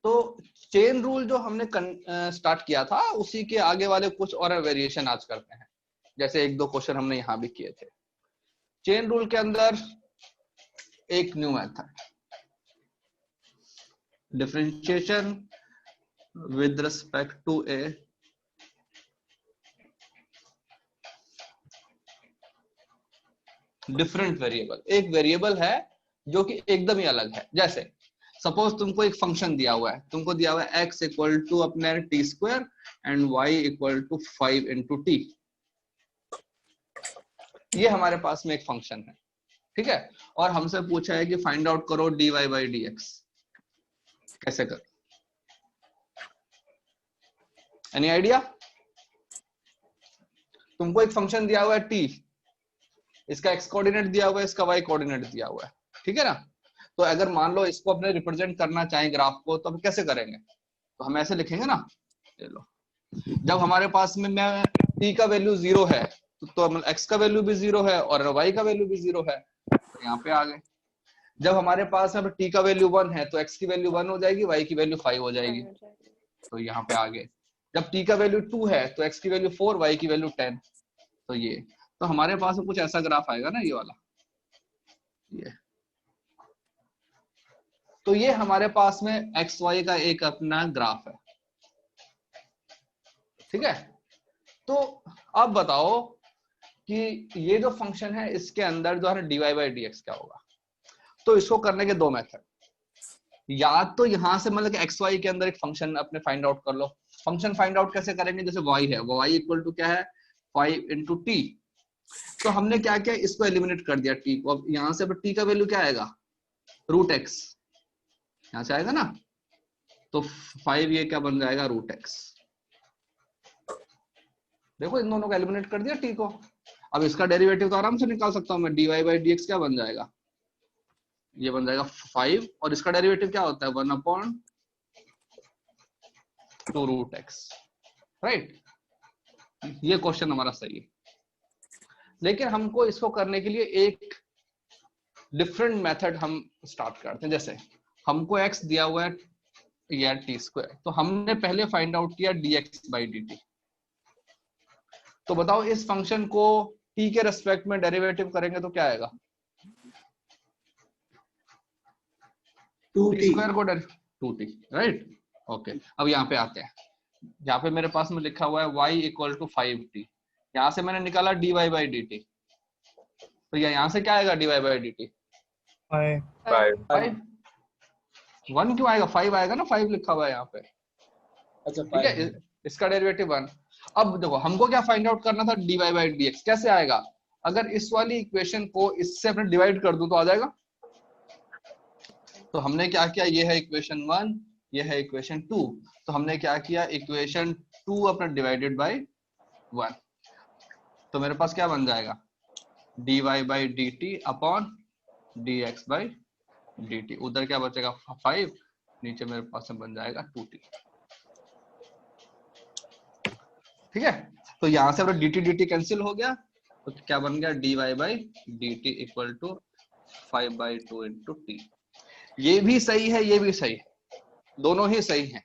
तो chain rule जो हमने स्टार्ट किया था उसी के आगे वाले कुछ और वेरिएशन आज करते हैं, जैसे एक दो क्वेश्चन हमने यहां भी किए थे। चेन रूल के अंदर एक new method, differentiation with respect to a different variable. एक वेरिएबल है जो कि एकदम ही अलग है। जैसे सपोज तुमको एक फंक्शन दिया हुआ है, तुमको दिया हुआ है x इक्वल टू अपने T square and y equal to 5 into T. ये हमारे पास में एक फंक्शन है, ठीक है, और हमसे पूछा है कि फाइंड आउट करो dy बाई dx। कैसे कर, एनी आइडिया? तुमको एक फंक्शन दिया हुआ है t, इसका x कोऑर्डिनेट दिया हुआ है, इसका y कोऑर्डिनेट दिया हुआ है, ठीक है ना। तो अगर मान लो इसको अपने रिप्रेजेंट करना चाहें ग्राफ को, तो हम कैसे करेंगे? तो हम ऐसे लिखेंगे ना, ये लो, जब हमारे पास में t का वैल्यू 0 है तो x का वैल्यू भी 0 है और y का वैल्यू भी 0 है, तो यहाँ पे आ गए। जब हमारे पास अब t का वैल्यू 1 है तो x की वैल्यू 1 हो जाएगी, y की वैल्यू 5 हो जाएगी, तो यहाँ पे आ गए। जब t का वैल्यू 2 है तो x की वैल्यू 4, y की वैल्यू 10, तो ये, तो हमारे पास में कुछ ऐसा ग्राफ आएगा ना, ये वाला, ये। तो ये हमारे पास में एक्स वाई का एक अपना ग्राफ है, ठीक है। तो अब बताओ कि ये जो फंक्शन है इसके अंदर जो है dy बाई dx क्या होगा। तो इसको करने के दो मेथड, या तो यहां से मतलब कि एक्स वाई के अंदर एक फंक्शन अपने फाइंड आउट कर लो। फंक्शन फाइंड आउट कैसे करेंगे? जैसे y है, y इक्वल टू क्या है, 5 इंटू टी। तो हमने क्या किया, इसको एलिमिनेट कर दिया t को। अब यहां से t का वैल्यू क्या आएगा, रूट एक्स, यहां से आएगा ना, तो 5 ये क्या बन जाएगा, रूट एक्स। देखो इन दोनों को एलिमिनेट कर दिया t को। अब इसका डेरिवेटिव तो आराम से निकाल सकता हूं मैं, dy बाई dx क्या बन जाएगा, ये बन जाएगा 5, और इसका डेरिवेटिव क्या होता है, 1 अपॉन 2 रूट एक्स, राइट। ये क्वेश्चन हमारा सही है। लेकिन हमको इसको करने के लिए एक डिफरेंट मेथड हम स्टार्ट करते हैं। जैसे हमको x दिया हुआ है या टी स्क्वायर, तो हमने पहले फाइंड आउट किया dx बाई dt। तो बताओ इस फंक्शन को t के रेस्पेक्ट में डेरिवेटिव करेंगे तो क्या आएगा, 2t स्क्वायर को 2t, राइट। ओके, अब यहाँ पे आते हैं। यहाँ पे मेरे पास में लिखा हुआ है y इक्वल टू 5t, यहाँ से मैंने निकाला dy बाई dt, तो यहाँ से क्या आएगा dy बाई dt, 5। 1 क्यों आएगा, 5 आएगा ना, 5 लिखा हुआ है यहाँ पे, अच्छा ठीक है, इसका डेरिवेटिव 1। अब देखो हमको क्या फाइंड आउट करना था, dy बाई dx कैसे आएगा, अगर इस वाली इक्वेशन को इससे अपने डिवाइड कर दूं तो आ जाएगा। तो हमने क्या किया, ये है इक्वेशन 1, ये है इक्वेशन 2, तो हमने क्या किया, इक्वेशन 2 अपना डिवाइडेड बाई 1, तो मेरे पास क्या बन जाएगा, dy by dt upon dx by dt। उधर क्या बचेगा 5, नीचे मेरे पास बन जाएगा 2t, ठीक है। तो यहां से अपना dt dt कैंसिल हो गया, तो क्या बन गया, dy by dt equal to 5 by 2 into T. ये भी सही है, ये भी सही है, दोनों ही सही हैं।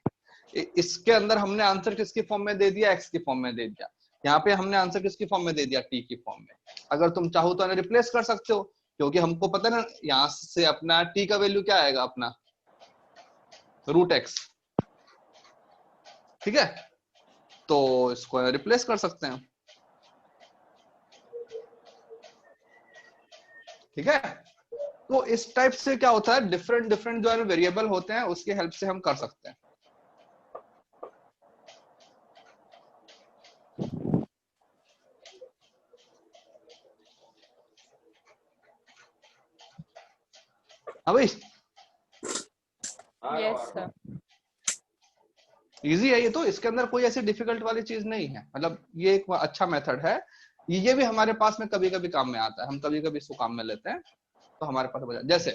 इसके अंदर हमने आंसर किसकी फॉर्म में दे दिया, x की फॉर्म में दे दिया। यहाँ पे हमने आंसर किसकी फॉर्म में दे दिया, t की फॉर्म में। अगर तुम चाहो तो इन्हें रिप्लेस कर सकते हो, क्योंकि हमको पता है ना यहाँ से अपना t का वैल्यू क्या आएगा, अपना रूट एक्स, ठीक है। तो इसको रिप्लेस कर सकते हैं, ठीक है। तो इस टाइप से क्या होता है, डिफरेंट डिफरेंट जो है वेरिएबल होते हैं, उसकी हेल्प से हम कर सकते हैं। हाँ भाई, यस सर, इजी है ये तो, इसके अंदर कोई ऐसी डिफिकल्ट वाली चीज नहीं है। मतलब ये एक अच्छा मेथड है, ये भी हमारे पास में कभी कभी काम में आता है, हम कभी कभी इसको काम में लेते हैं, तो हमारे पास जैसे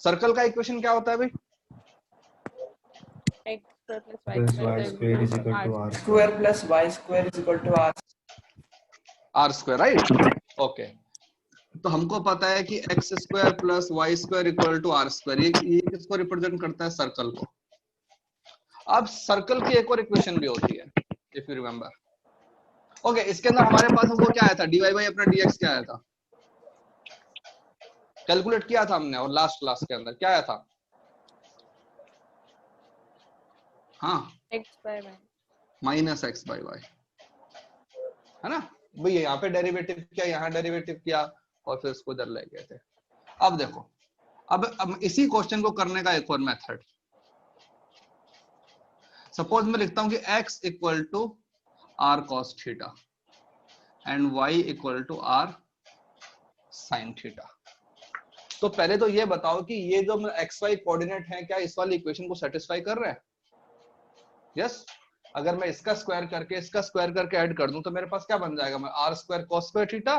सर्कल का इक्वेशन क्या होता है भाई, x y square is equal to r square plus y square is equal to r square, right. Okay, तो हमको पता है कि X square plus Y square equal to R square, ये किसको रिप्रेजेंट करता है, सर्कल को। अब सर्कल की एक और इक्वेशन भी होती है, इफ यू रिमेम्बर। ओके, इसके अंदर हमारे पास वो क्या आया था, dy बाई अपना dx क्या आया था, कैलकुलेट किया था हमने, और लास्ट क्लास के अंदर क्या आया था, हाँ माइनस एक्स बाई वाई, है ना भाई। यहाँ पे डेरिवेटिव किया, यहाँ डेरिवेटिव किया, और फिर उसको इधर ले गए थे। अब देखो, अब इसी क्वेश्चन को करने का एक और मेथड, सपोज मैं लिखता हूं कि x equal to r cos theta and y equal to r sine theta. तो पहले तो ये बताओ कि ये जो एक्स वाई कोऑर्डिनेट है क्या इस वाली इक्वेशन को सेटिस्फाई कर रहे हैं? यस। अगर मैं इसका स्क्वायर करके ऐड कर दूं तो मेरे पास क्या बन जाएगा, मैं R square cos square theta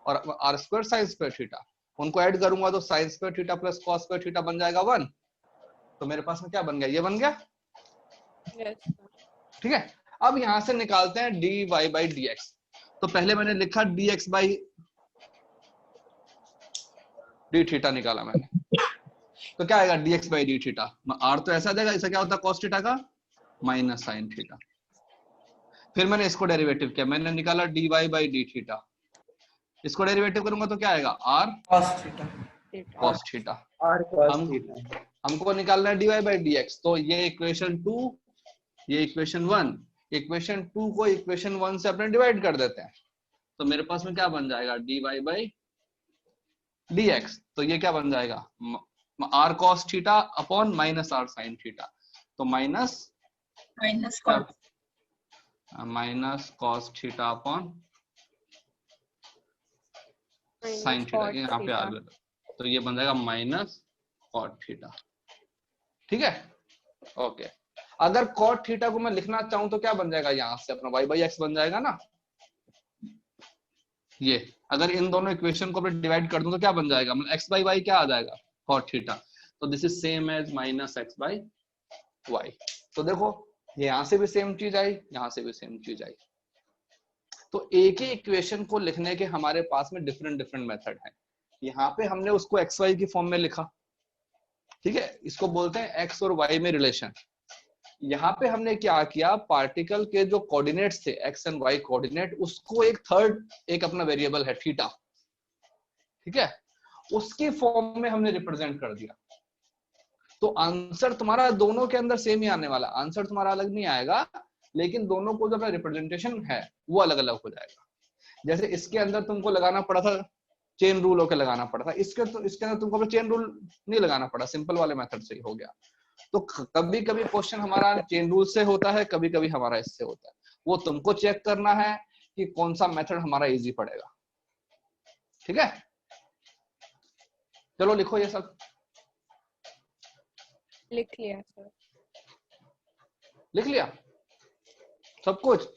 और R square sine square theta, उनको ऐड करूंगा तो sine square theta plus cos square theta बन जाएगा 1। तो मेरे पास में क्या बन गया, ये बन गया। ठीक है, अब यहां से निकालते हैं dy बाई dx। तो पहले मैंने लिखा dx बाई डी थीटा निकाला मैंने, तो क्या आएगा dx by D theta, r तो ऐसा देगा, इसका क्या होता है कॉस थीटा का माइनस साइन थीटा। फिर मैंने इसको डेरिवेटिव किया, मैंने निकाला dy बाई डी थीटा, इसको डेरिवेटिव करूंगा तो क्या आएगा r cos थीटा। हमको निकालना है dy बाई dx, तो ये इक्वेशन 2, ये इक्वेशन 1, इक्वेशन 2 को इक्वेशन 1 से अपने डिवाइड कर देते हैं, तो मेरे पास में क्या बन जाएगा dy बाई dx। तो ये क्या बन जाएगा r cos theta upon minus r sin theta, तो minus cos theta upon sin theta, यहाँ पे आ गया, तो ये बन जाएगा माइनस cot थीटा। ठीक है, ओके। अगर cot थीटा को मैं लिखना चाहूं तो क्या बन जाएगा, यहां से अपना y बाई एक्स बन जाएगा ना। ये अगर इन दोनों इक्वेशन को मैं डिवाइड कर दूं तो क्या बन जाएगा, मतलब x बाई वाई क्या आ जाएगा cot थीटा, तो this is same as minus x by y. तो देखो यहां से भी सेम चीज आई, यहां से भी सेम चीज आई। तो एक ही इक्वेशन को लिखने के हमारे पास में डिफरेंट मेथड हैं। यहाँ पे हमने उसको एक्स वाई की फॉर्म में लिखा, ठीक है, इसको बोलते हैं एक्स और वाई में रिलेशन। यहाँ पे हमने क्या किया, पार्टिकल के जो कोऑर्डिनेट्स थे एक्स एंड वाई कोऑर्डिनेट, उसको एक थर्ड एक अपना वेरिएबल है थीटा, ठीक है, उसकी फॉर्म में हमने रिप्रेजेंट कर दिया। तो आंसर तुम्हारा दोनों के अंदर सेम ही आने वाला, आंसर तुम्हारा अलग नहीं आएगा, लेकिन दोनों को जो अपना रिप्रेजेंटेशन है वो अलग अलग हो जाएगा। जैसे इसके अंदर तुमको लगाना पड़ा था चेन रूल होकर लगाना पड़ा था, इसके अंदर तुमको चेन रूल नहीं लगाना पड़ा, सिंपल वाले मेथड से ही हो गया। तो कभी कभी क्वेश्चन हमारा चेन रूल से होता है, कभी कभी हमारा इससे होता है, वो तुमको चेक करना है कि कौन सा मेथड हमारा इजी पड़ेगा। ठीक है, चलो लिखो ये सब। लिख लिया सर। लिख लिया सब कुछ?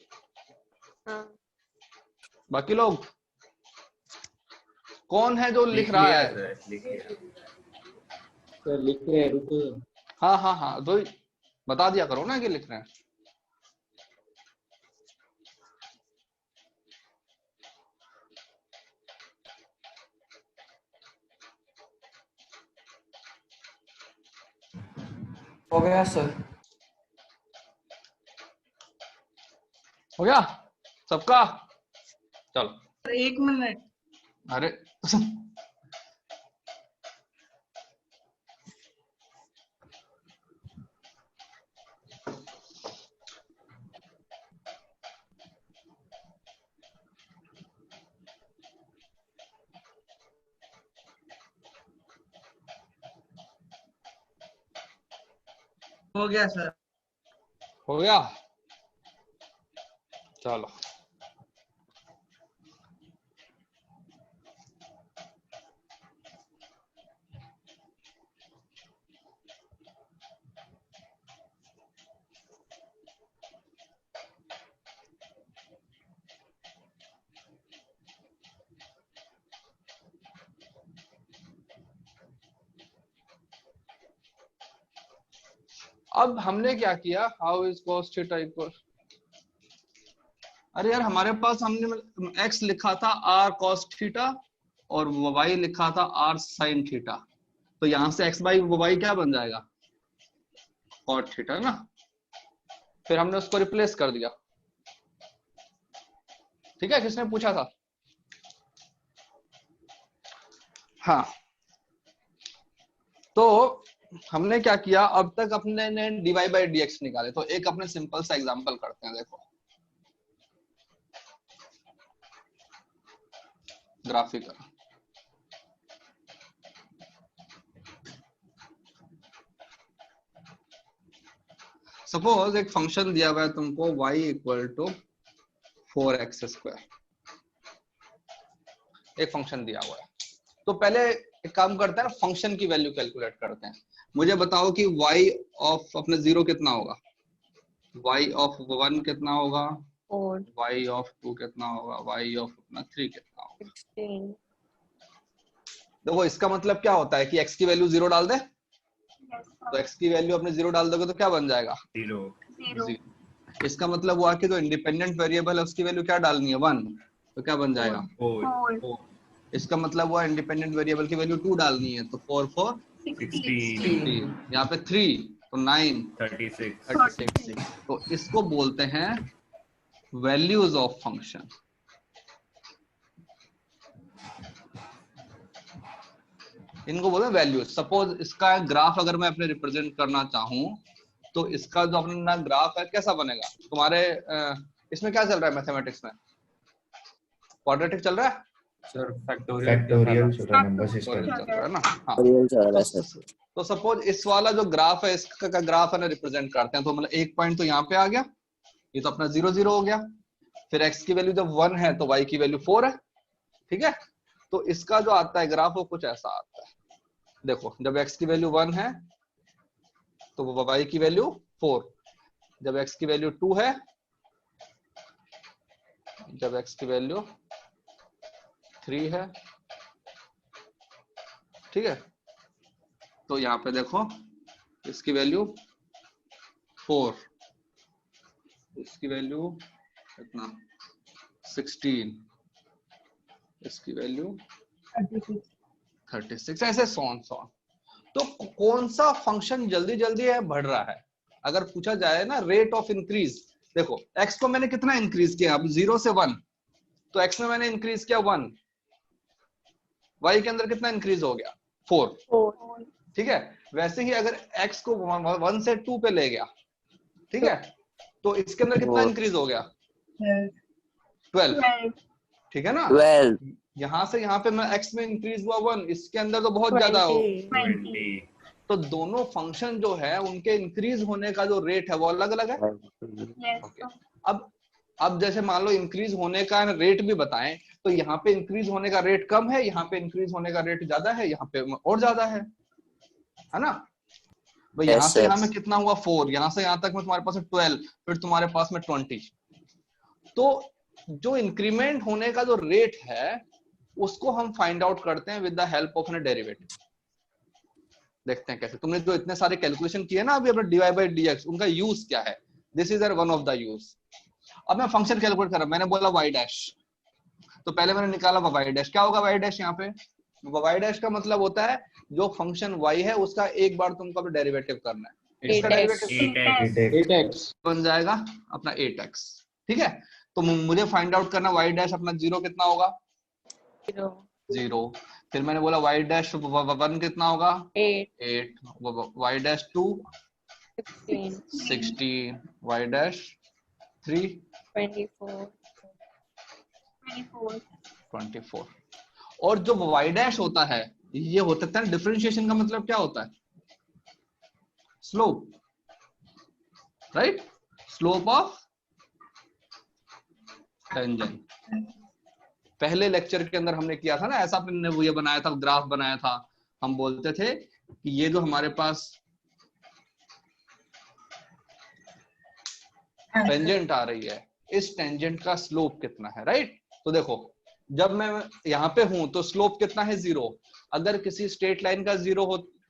हाँ। बाकी लोग कौन है जो लिख रहा है? सर लिख रहे हैं, रुको। हाँ हाँ हाँ, तो बता दिया करो ना कि लिख रहे हैं। हो गया सर। हो गया सबका? चलो 1 मिनट। अरे हो गया सर। हो गया, चलो अब हमने क्या किया, how is cos theta equal, अरे यार हमारे पास हमने x लिखा था r cos थीटा और y लिखा था r sin थीटा, तो यहां से x बाई y क्या बन जाएगा cot थीटा ना। फिर हमने उसको रिप्लेस कर दिया। ठीक है, किसने पूछा था? हाँ, तो हमने क्या किया, अब तक अपने ने डीवाई बाई डी एक्स निकाले। तो एक अपने सिंपल सा एग्जांपल करते हैं। देखो ग्राफिकल, सपोज एक फंक्शन दिया हुआ है तुमको y equal to 4x square, एक फंक्शन दिया हुआ है। तो पहले एक काम करते हैं, फंक्शन की वैल्यू कैलकुलेट करते हैं। मुझे बताओ कि y ऑफ अपने 0 कितना होगा, y ऑफ 1 कितना होगा, 4, y ऑफ 2 कितना होगा, y ऑफ अपना 3 कितना होगा। 16, देखो इसका मतलब क्या होता है कि x की वैल्यू 0 डाल दे, तो x की वैल्यू अपने 0 डाल दोगे तो क्या बन जाएगा, 0। इसका मतलब हुआ कि जो इंडिपेंडेंट वेरिएबल है उसकी वैल्यू क्या डालनी है, 1, तो क्या बन जाएगा, 4। इसका मतलब हुआ इंडिपेंडेंट वेरिएबल की वैल्यू 2 डालनी है, तो 4 4 16, यहाँ पे 3 तो 9 36। तो इसको बोलते हैं वैल्यूज ऑफ फंक्शन। इनको बोलते हैं वैल्यूज। सपोज इसका ग्राफ अगर मैं अपने रिप्रेजेंट करना चाहूं तो इसका जो अपना ग्राफ है कैसा बनेगा तुम्हारे इसमें क्या चल रहा है मैथमेटिक्स में, क्वाड्रेटिक चल रहा है सर, फैक्टोरियल चल रहा है, नंबर सिस्टम चल रहा है ना। हाँ, तो सपोज इस वाला जो ग्राफ है इसका ग्राफ है ना रिप्रेजेंट करते हैं। तो मतलब एक पॉइंट तो यहाँ पे आ गया, ये तो अपना 0 0 हो गया। फिर x की वैल्यू जब 1 है तो y की वैल्यू 4 है। ठीक है, तो इसका जो आता है ग्राफ वो कुछ ऐसा आता है। देखो जब x की वैल्यू 1 है तो y की वैल्यू 4, जब x की वैल्यू 2 है, जब x की वैल्यू 3 है। ठीक है, तो यहाँ पे देखो इसकी वैल्यू 4, इसकी वैल्यू कितना 16, इसकी वैल्यू 36, ऐसे सोन। तो कौन सा फंक्शन जल्दी जल्दी है बढ़ रहा है, अगर पूछा जाए ना रेट ऑफ इंक्रीज। देखो x को मैंने कितना इंक्रीज किया, अब 0 से 1, तो x में मैंने इंक्रीज किया 1, y के अंदर कितना इंक्रीज हो गया 4। ठीक है, वैसे ही अगर x को 1 से 2 पे ले गया, ठीक है, तो इसके अंदर कितना इंक्रीज हो गया 12। ठीक है ना, 12 यहां से यहाँ पे मैं x में इंक्रीज हुआ 1, इसके अंदर तो बहुत ज्यादा हो 20, तो दोनों फंक्शन जो है उनके इंक्रीज होने का जो रेट है वो अलग अलग है। Okay. अब जैसे मान लो इंक्रीज होने का रेट भी बताएं तो यहाँ पे इंक्रीज होने का रेट कम है, यहाँ पे इंक्रीज होने का रेट ज्यादा है, यहाँ पे और ज्यादा है ना। भाई यहाँ से यहाँ में कितना हुआ 4, यहाँ से यहाँ तक में तुम्हारे पास 12, फिर तुम्हारे पास में 20। तो जो इंक्रीमेंट होने का जो रेट है उसको हम फाइंड आउट करते हैं with the help of an derivative. देखते हैं कैसे। तुमने जो इतने सारे कैलकुलेशन किए ना अभी अपने dy by dx, उनका यूज क्या है, this is one of the use. अब मैं फंक्शन कैलकुलेट कर रहा हूं, मैंने बोला y डैश, तो पहले मैंने निकाला y डैश। क्या होगा y डैश, यहाँ पे y डैश का मतलब होता है जो फंक्शन y है उसका एक बार तुमको अपना डेरिवेटिव करना है। इसका डेरिवेटिव 8x बन जाएगा अपना 8x। ठीक है, तो मुझे फाइंड आउट करना y डैश अपना 0 कितना होगा 0। फिर मैंने बोला y डैश 1 कितना होगा 8, y डैश 2 16, y डैश 3 24। और जो y डैश होता है ये होता है डिफरेंशिएशन का मतलब क्या होता है, slope, right, slope of tangent. पहले लेक्चर के अंदर हमने किया था ना ऐसा, आपने वो ये बनाया था, ग्राफ बनाया था। हम बोलते थे कि ये जो हमारे पास टेंजेंट आ रही है इस टेंजेंट का स्लोप कितना है, राइट। तो देखो जब मैं यहाँ पे हूं तो स्लोप कितना है 0। अगर किसी स्ट्रेट लाइन का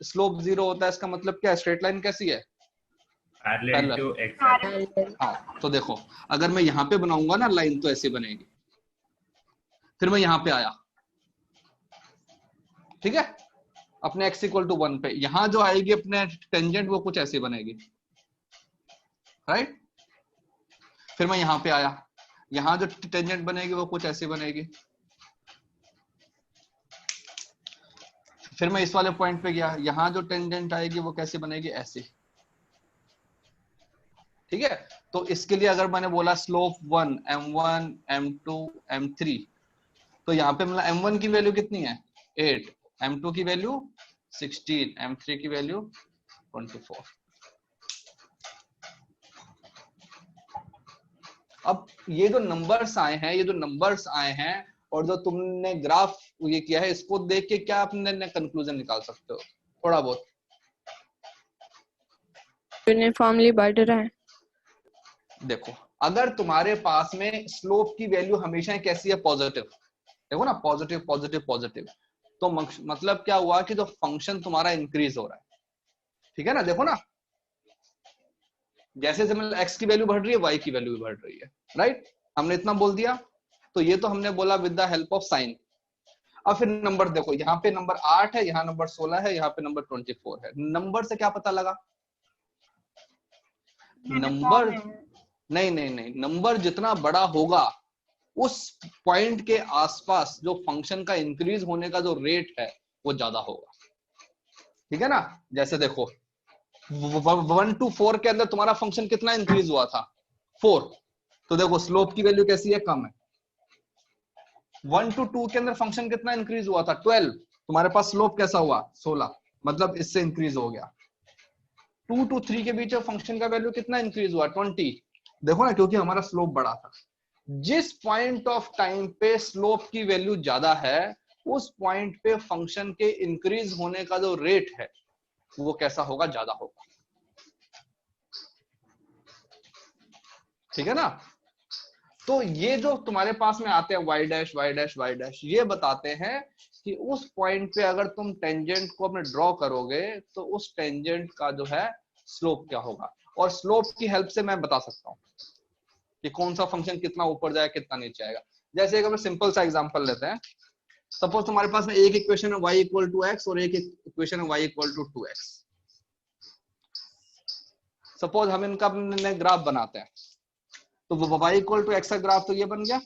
स्लोप 0 होता है इसका मतलब क्या है, स्ट्रेट लाइन कैसी है पैरेलल। हाँ, तो देखो अगर मैं यहाँ पे बनाऊंगा ना लाइन तो ऐसी बनेगी। फिर मैं यहाँ पे आया, ठीक है, अपने x इक्वल टू 1 पे, यहां जो आएगी अपने टेंजेंट वो कुछ ऐसी बनेगी, राइट। फिर मैं यहाँ पे आया, यहाँ जो टेंजेंट बनेगी वो कुछ ऐसी बनेगी। फिर मैं इस वाले पॉइंट पे गया, यहाँ जो टेंजेंट आएगी वो कैसे बनेगी, ऐसे। ठीक है, तो इसके लिए अगर मैंने बोला स्लोप 1 m1 m2 m3, तो यहाँ पे मतलब m1 की वैल्यू कितनी है 8, m2 की वैल्यू 16, m3 की वैल्यू 24। अब ये जो नंबर्स आए हैं, ये जो नंबर्स आए हैं और जो तुमने ग्राफ ये किया है, इसको देख के क्या अपने कंक्लूजन निकाल सकते हो थोड़ा बहुत? यूनिफॉर्मली बढ़ रहा है। देखो, अगर तुम्हारे पास में स्लोप की वैल्यू हमेशा कैसी है, पॉजिटिव, देखो ना, पॉजिटिव पॉजिटिव पॉजिटिव, तो मतलब क्या हुआ कि जो फंक्शन तुम्हारा इंक्रीज हो रहा है। ठीक है ना, देखो ना, जैसे जैसे मतलब एक्स की वैल्यू बढ़ रही है, वाई की वैल्यू भी बढ़ रही है, राइट? हमने इतना बोल दिया, तो ये तो हमने बोला with the help of sine. अब फिर नंबर देखो, यहाँ पे नंबर 8 है, यहाँ नंबर 16 है, यहाँ पे नंबर 24 है। नंबर से क्या पता लगा? नंबर नहीं नहीं नहीं, नंबर जितना बड़ा होगा उस पॉइंट के आसपास जो फंक्शन का इंक्रीज होने का जो रेट है वो ज्यादा होगा। ठीक है ना, जैसे देखो 1 to 4 के अंदर तुम्हारा फंक्शन कितना इंक्रीज हुआ था, 4, तो देखो स्लोप की वैल्यू कैसी है, कम है। 1 to 2 के अंदर फंक्शन कितना इंक्रीज हुआ था, 12, तुम्हारे पास स्लोप कैसा हुआ, 16, मतलब इससे इंक्रीज हो गया। 2 to 3 के बीच फंक्शन का वैल्यू कितना इंक्रीज हुआ, 20, देखो ना, क्योंकि हमारा स्लोप बड़ा था। जिस पॉइंट ऑफ टाइम पे स्लोप की वैल्यू ज्यादा है, उस पॉइंट पे फंक्शन के इंक्रीज होने का जो रेट है वो कैसा होगा, ज्यादा होगा। ठीक है ना, तो ये जो तुम्हारे पास में आते हैं y dash y dash y dash, ये बताते हैं कि उस पॉइंट पे अगर तुम टेंजेंट को अपने ड्रॉ करोगे तो उस टेंजेंट का जो है स्लोप क्या होगा। और स्लोप की हेल्प से मैं बता सकता हूं कि कौन सा फंक्शन कितना ऊपर जाएगा कितना नीचे आएगा। जैसे एक हम सिंपल सा एग्जांपल लेते हैं, सपोज तुम्हारे पास में एक इक्वेशन है y इक्वल टू एक्स और एक इक्वेशन है y equal to 2x। Suppose हम इनका अपने ग्राफ बनाते हैं, तो y इक्वल टू एक्स का ग्राफ तो ये बन गया,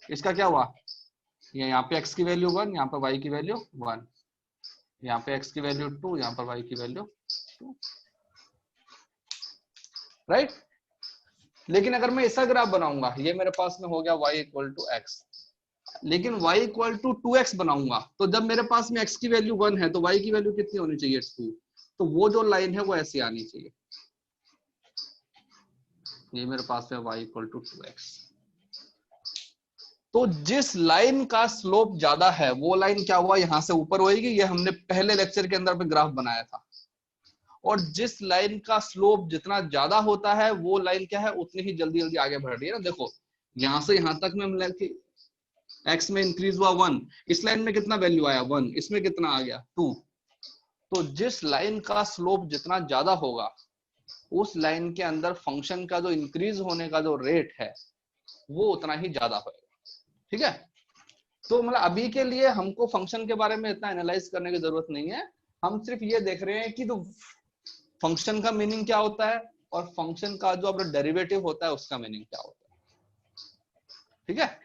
इसका क्या हुआ, ये यहाँ पे x की वैल्यू 1, यहाँ पर y की वैल्यू 1, यहाँ पे x की वैल्यू 2, यहाँ पर y की वैल्यू 2, राइट? लेकिन अगर मैं ऐसा ग्राफ बनाऊंगा, ये मेरे पास में हो गया y इक्वल टू एक्स, लेकिन y इक्वल टू 2x बनाऊंगा, तो जब मेरे पास में x की वैल्यू 1 है तो y की वैल्यू कितनी होनी चाहिए, 2, तो वो जो लाइन है वो ऐसी आनी चाहिए, ये मेरे पास में y इक्वल टू 2x। तो जिस लाइन का स्लोप ज्यादा है वो लाइन क्या हुआ, यहां से ऊपर होएगी, ये हमने पहले लेक्चर के अंदर पे ग्राफ बनाया था। और जिस लाइन का स्लोप जितना ज्यादा होता है वो लाइन क्या है, उतनी ही जल्दी जल्दी आगे बढ़ रही है ना। देखो यहां से यहां तक में एक्स में इंक्रीज हुआ 1, इस लाइन में कितना वैल्यू आया 1, इसमें कितना आ गया 2। तो जिस लाइन का स्लोप जितना ज्यादा होगा उस लाइन के अंदर फंक्शन का जो इंक्रीज होने का जो रेट है वो उतना ही ज्यादा होगा। ठीक है, तो मतलब अभी के लिए हमको फंक्शन के बारे में इतना एनालाइज करने की जरूरत नहीं है, हम सिर्फ ये देख रहे हैं कि तो फंक्शन का मीनिंग क्या होता है और फंक्शन का जो अपना डेरिवेटिव होता है उसका मीनिंग क्या होता है। ठीक है,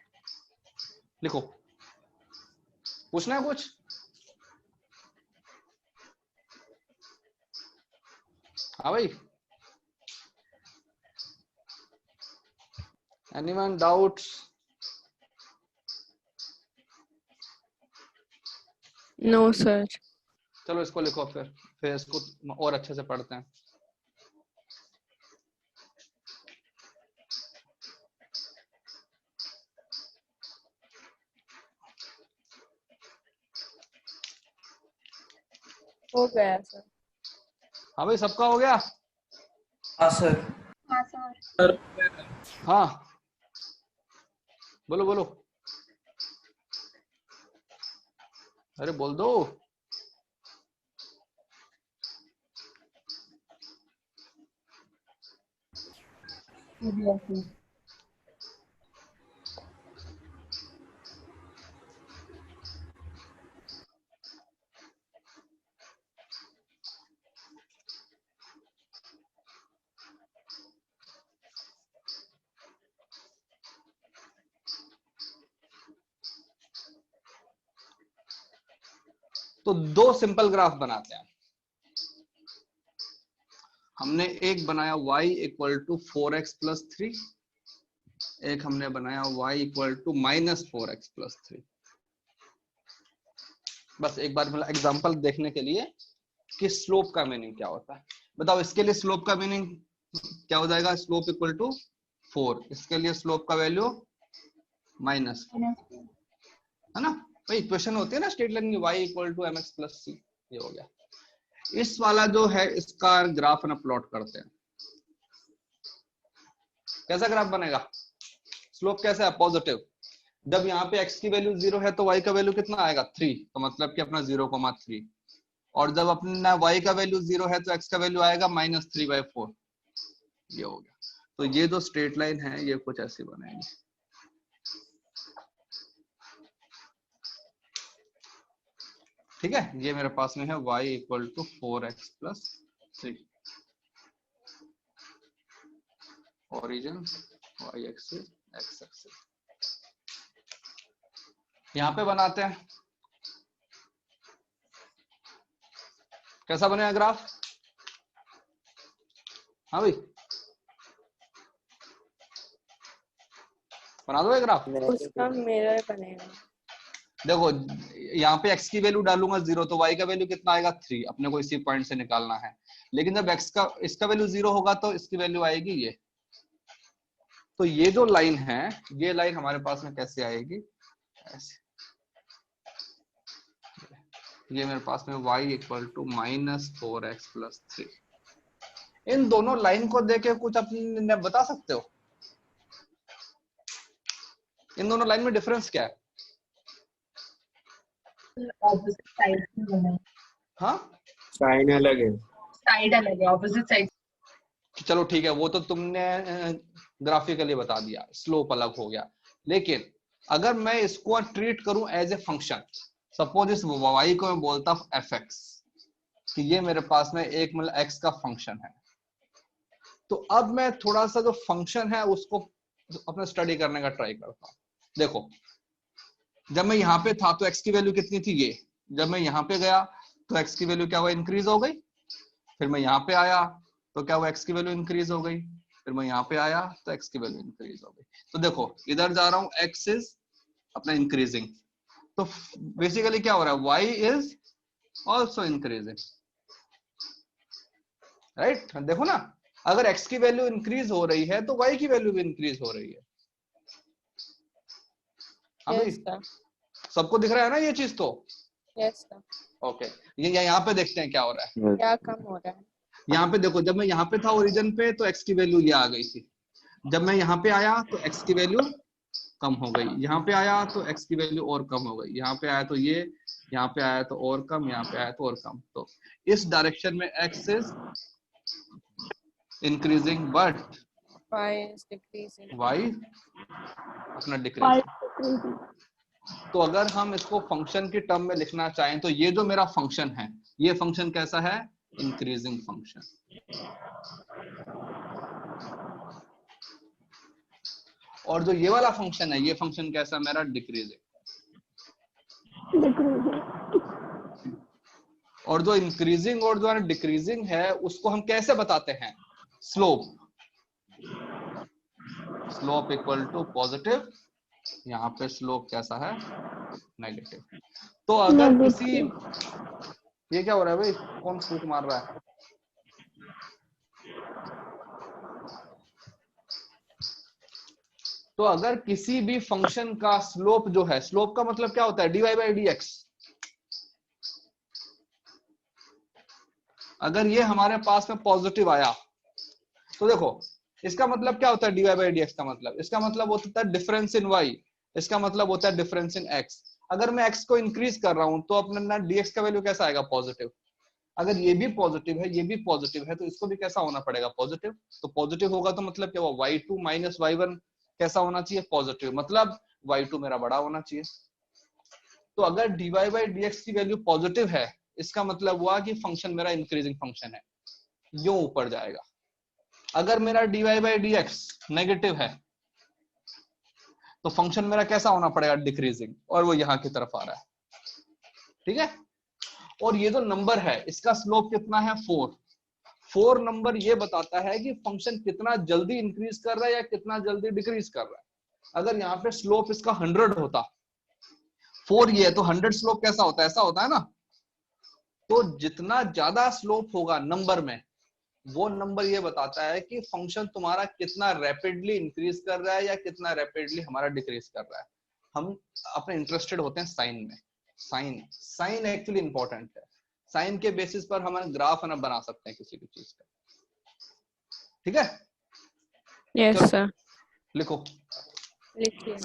लिखो, पूछना है कुछ? हाँ भाई, एनीवन डाउट्स? No sir. चलो इसको लिखो, फिर इसको और अच्छे से पढ़ते हैं। हो गया सर। हाँ भाई, सबका हो गया? हाँ सर। हाँ सर। हाँ, बोलो बोलो, अरे बोल दो। तो दो सिंपल ग्राफ बनाते हैं। हमने एक बनाया y equal to 4x plus 3, एक हमने बनाया y equal to minus 4x plus 3। बस एक बार मतलब एग्जांपल देखने के लिए कि स्लोप का मीनिंग क्या होता है। बताओ इसके लिए स्लोप का मीनिंग क्या हो जाएगा? स्लोप इक्वल टू 4, इसके लिए स्लोप का वैल्यू माइनस, है ना भाई? इक्वेशन होती है ना स्ट्रेट लाइन की, y equal to mx plus c, ये हो गया। इस वाला जो है इसका ग्राफ ना प्लॉट करते हैं। कैसा ग्राफ बनेगा? स्लोप कैसा है? पॉजिटिव। जब यहाँ पे x की वैल्यू 0 है तो y का वैल्यू कितना आएगा? 3, तो मतलब कि अपना 0,3। और जब अपना y का वैल्यू 0 है तो x का वैल्यू आएगा -3/4, ये हो गया। तो ये जो स्ट्रेट लाइन है ये कुछ ऐसी बनेगी। ठीक है, ये मेरे पास में है y equal to 4x plus 3, origin y axis x axis. यहां पे बनाते हैं, कैसा बनेगा ग्राफ? हाँ भाई, बना दो ग्राफ। उसका मिरर बनेगा। देखो यहाँ पे x की वैल्यू डालूंगा 0 तो y का वैल्यू कितना आएगा? 3, अपने को इसी पॉइंट से निकालना है। लेकिन जब इसका वैल्यू 0 होगा तो इसकी वैल्यू आएगी ये। तो ये जो लाइन है, ये लाइन हमारे पास में कैसे आएगी? ऐसे। ये मेरे पास में y equal to -4x plus 3। इन दोनों लाइन को देके कुछ अपने बता सकते हो? इन दोनों लाइन में डिफरेंस क्या है? ऑपोजिट साइड से बना है। हाँ, साइन अलग है, साइड अलग है, ऑपोजिट साइड। चलो ठीक है, वो तो तुमने ग्राफिकली बता दिया, स्लोप अलग हो गया। लेकिन अगर मैं इसको ट्रीट करूं एज ए फंक्शन, सपोज इस y को मैं बोलता हूं fx, कि ये मेरे पास में एक मतलब x का फंक्शन है, तो अब मैं थोड़ा सा जो फंक्शन है उसको अपना स्टडी करने का ट्राई करता हूं। देखो जब मैं यहाँ पे था तो x की वैल्यू कितनी थी? ये। जब मैं यहाँ पे गया तो x की वैल्यू क्या हुआ? इंक्रीज हो गई। फिर मैं यहाँ पे आया तो क्या हुआ? x की वैल्यू इंक्रीज हो गई। फिर मैं यहाँ पे आया तो x की वैल्यू इंक्रीज हो गई। तो देखो इधर जा रहा हूँ, x इज अपना इंक्रीजिंग, तो बेसिकली क्या हो रहा है? y is also increasing, right? देखो ना, अगर x की वैल्यू इंक्रीज हो रही है तो y की वैल्यू भी इंक्रीज हो रही है। हाँ भाई, सबको दिख रहा है ना ये चीज? तो यस ओके, ये यहाँ पे देखते हैं क्या हो रहा है। क्या कम हो रहा है? यहाँ पे देखो, जब मैं यहाँ पे था ओरिजिन पे तो x की वैल्यू ये आ गई थी। जब मैं यहाँ पे आया तो x की वैल्यू कम हो गई। यहाँ पे आया तो x की वैल्यू और कम हो गई। यहाँ पे आया तो ये, यहाँ पे आया तो और कम, यहाँ पे आया तो और कम। तो इस डायरेक्शन में x is increasing but y is decreasing। y अपना डिक्रीजिंग। तो अगर हम इसको फंक्शन की टर्म में लिखना चाहें तो ये जो मेरा फंक्शन है, ये फंक्शन कैसा है? Increasing function. और जो ये वाला फंक्शन है, ये फंक्शन कैसा मेरा? डिक्रीजिंग। और जो इंक्रीजिंग और जो डिक्रीजिंग है उसको हम कैसे बताते हैं? Slope. Slope equal to positive, यहाँ पे स्लोप कैसा है? नेगेटिव। तो अगर किसी, ये क्या हो रहा है भाई? कौन फूक मार रहा है? तो अगर किसी भी फंक्शन का स्लोप जो है, स्लोप का मतलब क्या होता है? dy by dx। अगर ये हमारे पास में पॉजिटिव आया तो देखो इसका मतलब क्या होता है? dy बाई dx का मतलब, इसका मतलब होता है डिफरेंस इन y, इसका मतलब होता है डिफरेंस इन x। अगर मैं x को इंक्रीज कर रहा हूं तो अपना dx का वैल्यू कैसा आएगा? पॉजिटिव। अगर ये भी पॉजिटिव है, ये भी पॉजिटिव है, तो इसको भी कैसा होना पड़ेगा? पॉजिटिव। तो पॉजिटिव होगा तो मतलब क्या हुआ? y2 माइनस y1 कैसा होना चाहिए? पॉजिटिव। मतलब y2 मेरा बड़ा होना चाहिए। तो अगर dy बाई dx की वैल्यू पॉजिटिव है, इसका मतलब हुआ कि फंक्शन मेरा इंक्रीजिंग फंक्शन है, यूं ऊपर जाएगा। अगर मेरा dy बाई dx नेगेटिव है तो फंक्शन मेरा कैसा होना पड़ेगा? डिक्रीजिंग, और वो यहां की तरफ आ रहा है। ठीक है, और ये जो नंबर है इसका स्लोप कितना है 4। 4 नंबर ये बताता है कि फंक्शन कितना जल्दी इंक्रीज कर रहा है या कितना जल्दी डिक्रीज कर रहा है। अगर यहाँ पे स्लोप इसका 100 होता, 4 ये है, तो 100 स्लोप कैसा होता है, ऐसा होता है ना। तो जितना ज्यादा स्लोप होगा नंबर में, वो नंबर ये बताता है कि फंक्शन तुम्हारा कितना रैपिडली इंक्रीज कर रहा है या कितना रैपिडली हमारा डिक्रीज कर रहा है। हम अपने इंटरेस्टेड होते हैं साइन में। साइन एक्चुअली इंपॉर्टेंट है। साइन के बेसिस पर हम ग्राफ ना बना सकते हैं किसी भी चीज का। ठीक है, यस चलो सर। लिखो। लिखिए।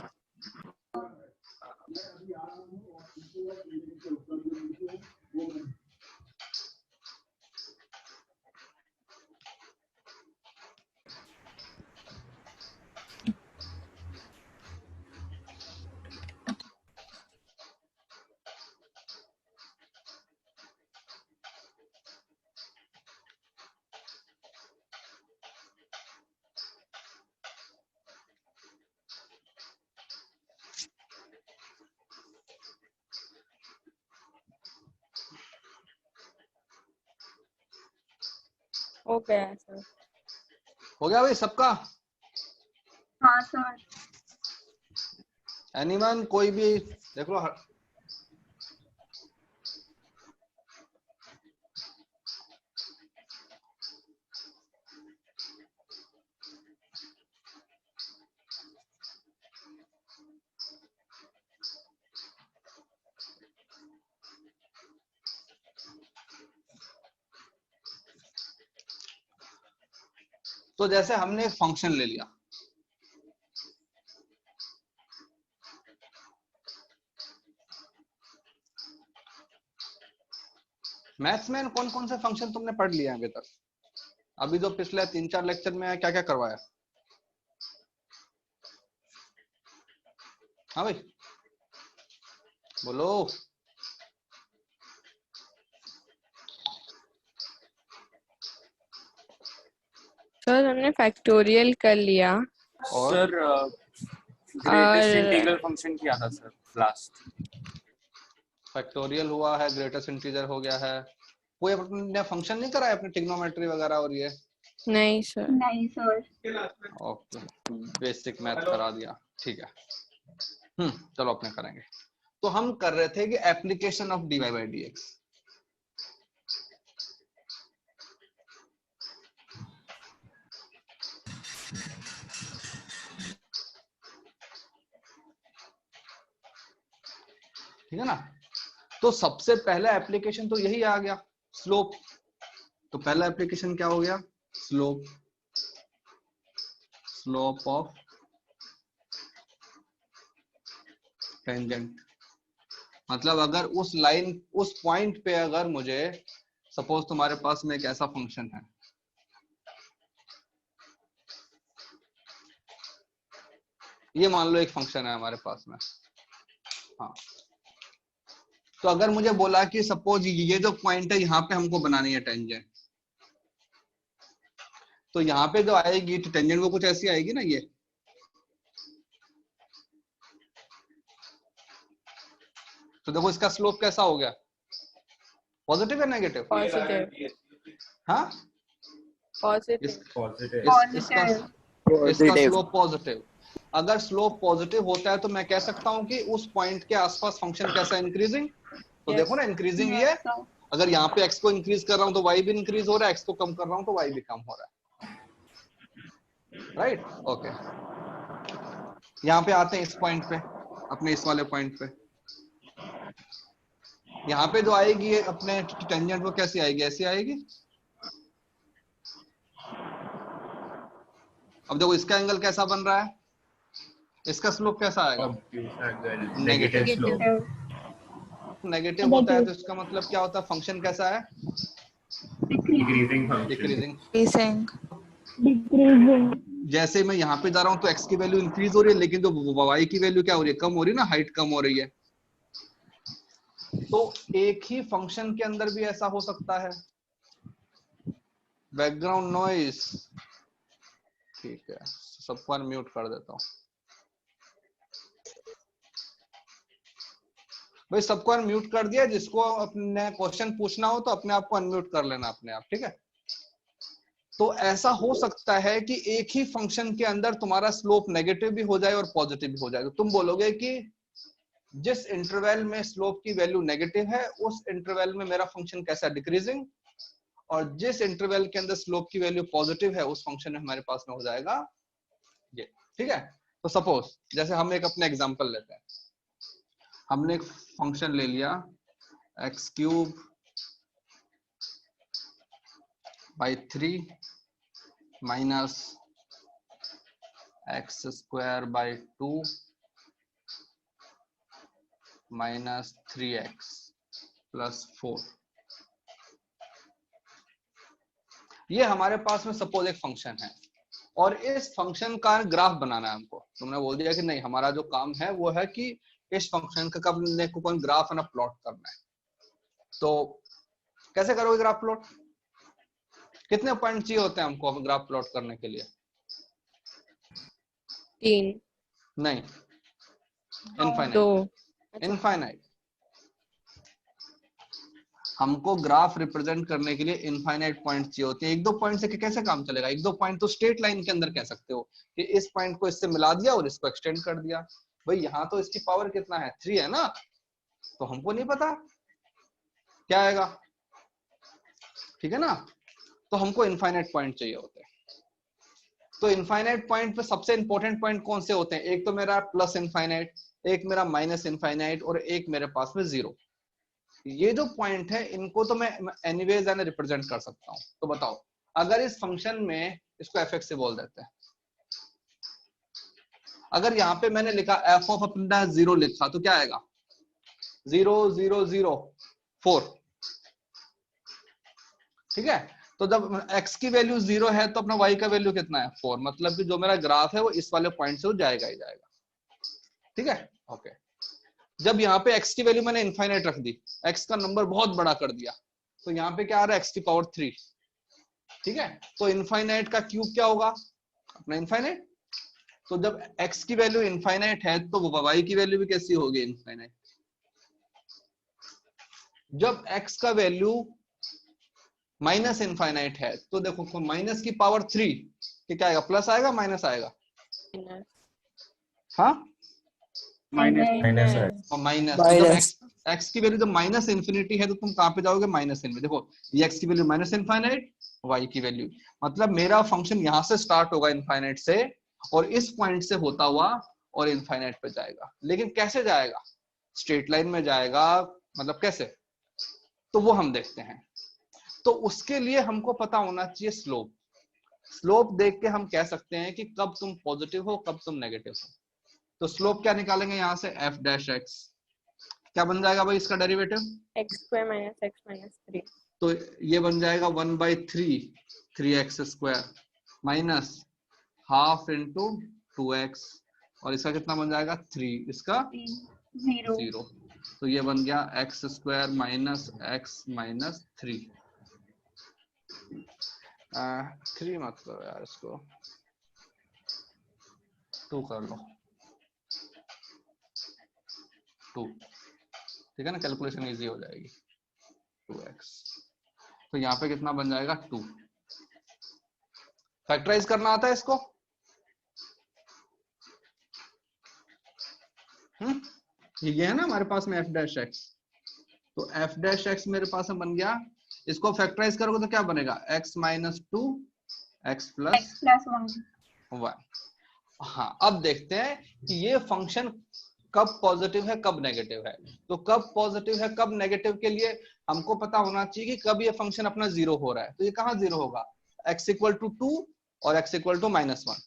हो गया है सर। हो गया भाई सबका? हाँ सर। एनीवन कोई भी देख लो। तो जैसे हमने एक फंक्शन ले लिया, मैथ्स में कौन कौन से फंक्शन तुमने पढ़ लिया अभी तक? अभी जो पिछले 3-4 लेक्चर में क्या क्या करवाया? हाँ भाई बोलो। सर हमने फैक्टोरियल कर लिया और सर ग्रेटेस्ट इंटीग्रल फंक्शन किया था सर लास्ट। फैक्टोरियल हुआ है, ग्रेटेस्ट इंटीजर हो गया है। कोई अपने फंक्शन नहीं कराया अपने ट्रिग्नोमेट्री वगैरह और ये? नहीं सर। नहीं सर। ओके, बेसिक मैथ करा दिया, ठीक है। चलो अपने करेंगे। तो हम कर रहे थे कि application of dy by dx। ठीक है ना। तो सबसे पहला एप्लीकेशन तो यही आ गया, स्लोप। तो पहला एप्लीकेशन क्या हो गया? स्लोप। Slope of tangent. मतलब अगर उस लाइन, उस पॉइंट पे अगर मुझे, सपोज तुम्हारे पास में एक ऐसा फंक्शन है, ये मान लो एक फंक्शन है हमारे पास में, हाँ। तो अगर मुझे बोला कि सपोज ये जो पॉइंट है यहाँ पे हमको बनानी है टेंजेंट, तो यहाँ पे जो आएगी टेंजेंट वो कुछ ऐसी आएगी ना, ये। तो देखो इसका स्लोप कैसा हो गया, पॉजिटिव या नेगेटिव? पॉजिटिव। हाँ पॉजिटिव। इसका स्लोप पॉजिटिव। अगर स्लोप पॉजिटिव होता है तो मैं कह सकता हूं कि उस पॉइंट के आसपास फंक्शन कैसा है, इंक्रीजिंग। तो देखो ना, इंक्रीजिंग ही है। अगर यहाँ पे x को इंक्रीज कर रहा हूं तो y भी इंक्रीज हो रहा है, x को कम कर रहा हूं तो y भी कम हो रहा है, राइट? ओके, यहाँ पे आते हैं इस पॉइंट पे, अपने इस वाले पॉइंट पे। यहाँ पे जो आएगी अपने टेंजेंट वो कैसी आएगी, ऐसी आएगी। अब देखो इसका एंगल कैसा बन रहा है, इसका स्लोप कैसा आएगा? Negative slope. नेगेटिव होता है तो इसका मतलब क्या होता है, फंक्शन कैसा है? Decreasing function. डिक्रीजिंग। जैसे मैं यहाँ पे जा रहा हूँ तो x की वैल्यू इंक्रीज हो रही है, लेकिन जो y की वैल्यू क्या हो रही है, कम हो रही है ना, हाइट कम हो रही है। तो एक ही फंक्शन के अंदर भी ऐसा हो सकता है। बैकग्राउंड नॉइज, ठीक है, सबको म्यूट कर देता हूँ। भाई सबको अनम्यूट कर दिया, जिसको अपने क्वेश्चन पूछना हो तो अपने आप को अनम्यूट कर लेना अपने आप, ठीक है। तो ऐसा हो सकता है कि एक ही फंक्शन के अंदर तुम्हारा स्लोप नेगेटिव भी हो जाए और पॉजिटिव भी हो जाए। तो तुम बोलोगे कि जिस इंटरवल में स्लोप की वैल्यू नेगेटिव है उस इंटरवल में मेरा फंक्शन कैसा डिक्रीजिंग, और जिस इंटरवल के अंदर स्लोप की वैल्यू पॉजिटिव है उस फंक्शन में हमारे पास में हो जाएगा ये, ठीक है। तो सपोज जैसे हम एक अपने एग्जांपल लेते हैं, हमने एक फंक्शन ले लिया x cube by 3 minus x square by 2 minus 3x plus 4। ये हमारे पास में सपोज एक फंक्शन है और इस फंक्शन का ग्राफ बनाना है हमको। तुमने बोल दिया कि नहीं, हमारा जो काम है वो है कि इस फंक्शन का कब को कोई ग्राफ है ना प्लॉट करना है। तो कैसे करोगे ग्राफ प्लॉट? कितने पॉइंट चाहिए होते हैं हमको ग्राफ प्लॉट करने के लिए? 3 नहीं, इनफाइनाइट। 2 इनफाइनाइट। हमको ग्राफ रिप्रेजेंट करने के लिए इनफाइनाइट पॉइंट चाहिए होते हैं। एक दो पॉइंट से कैसे काम चलेगा? एक दो पॉइंट तो स्ट्रेट लाइन के अंदर कह सकते हो कि इस पॉइंट को इससे मिला दिया और इसको एक्सटेंड कर दिया। भाई यहाँ तो इसकी पावर कितना है? 3 है ना, तो हमको नहीं पता क्या आएगा, ठीक है ना। तो हमको इनफाइनाइट पॉइंट चाहिए होते हैं। तो इनफाइनाइट पॉइंट पे सबसे इंपॉर्टेंट पॉइंट कौन से होते हैं? एक तो मेरा प्लस इनफाइनाइट, एक मेरा माइनस इनफाइनाइट और एक मेरे पास में 0। ये जो पॉइंट है इनको तो मैं एनीवेज यानी रिप्रेजेंट कर सकता हूं। तो बताओ, अगर इस फंक्शन में इसको f से बोल देते हैं, अगर यहाँ पे मैंने लिखा f ऑफ अपना 0 लिखा तो क्या आएगा? 0 0 0 4, ठीक है। तो जब x की वैल्यू 0 है तो अपना y का वैल्यू कितना है? 4। मतलब कि जो मेरा ग्राफ है वो इस वाले पॉइंट से जाएगा ही जाएगा, ठीक है। ओके, जब यहाँ पे x की वैल्यू मैंने इनफाइनाइट रख दी, x का नंबर बहुत बड़ा कर दिया, तो यहाँ पे क्या आ रहा है? x की पावर 3, ठीक है। तो इनफाइनाइट का क्यूब क्या होगा? अपना इनफाइनाइट। तो जब x की वैल्यू इनफाइनाइट है तो y की वैल्यू भी कैसी होगी? इनफाइनाइट। जब x का वैल्यू माइनस इनफाइनाइट है तो देखो माइनस की पावर 3 क्या आएगा? प्लस आएगा माइनस आएगा? हाँ, माइनस है। और माइनस। तो जब x की वैल्यू जब माइनस इन्फिनिटी है तो तुम कहां पे जाओगे? माइनस इन में। देखो ये x की वैल्यू माइनस इनफाइनाइट, y की वैल्यू, मतलब मेरा फंक्शन यहां से स्टार्ट होगा इनफाइनाइट से और इस पॉइंट से होता हुआ और इनफाइनाइट पे जाएगा। लेकिन कैसे जाएगा? स्ट्रेट लाइन में जाएगा, मतलब कैसे? तो वो हम देखते हैं। तो उसके लिए हमको पता होना चाहिए स्लोप। स्लोप देख के हम कह सकते हैं कि कब तुम पॉजिटिव हो कब तुम नेगेटिव हो। तो स्लोप क्या निकालेंगे यहाँ से? f dash x। क्या बन जाएगा भाई इसका डेरिवेटिव? x² - x - 3। तो ये बन जाएगा 1/3 3x square minus half into 2x, और इसका कितना बन जाएगा? 3, इसका 0। तो ये बन गया x square minus x minus 3। 3 मत करो यार, इसको 2 कर लो, 2, ठीक है ना, कैलकुलेशन इजी हो जाएगी। 2x, तो यहाँ पे कितना बन जाएगा? 2। फैक्टराइज करना आता है इसको? ये है ना हमारे पास में f डैश x, तो f डैश x मेरे पास में बन गया। इसको फैक्टराइज करोगे तो क्या बनेगा? x minus 2 x plus 1। हाँ, अब देखते हैं कि ये फंक्शन कब पॉजिटिव है कब नेगेटिव है। तो कब पॉजिटिव है कब नेगेटिव के लिए हमको पता होना चाहिए कि कब ये फंक्शन अपना 0 हो रहा है। तो ये कहाँ 0 होगा? x इक्वल टू 2 और x इक्वल टू -1।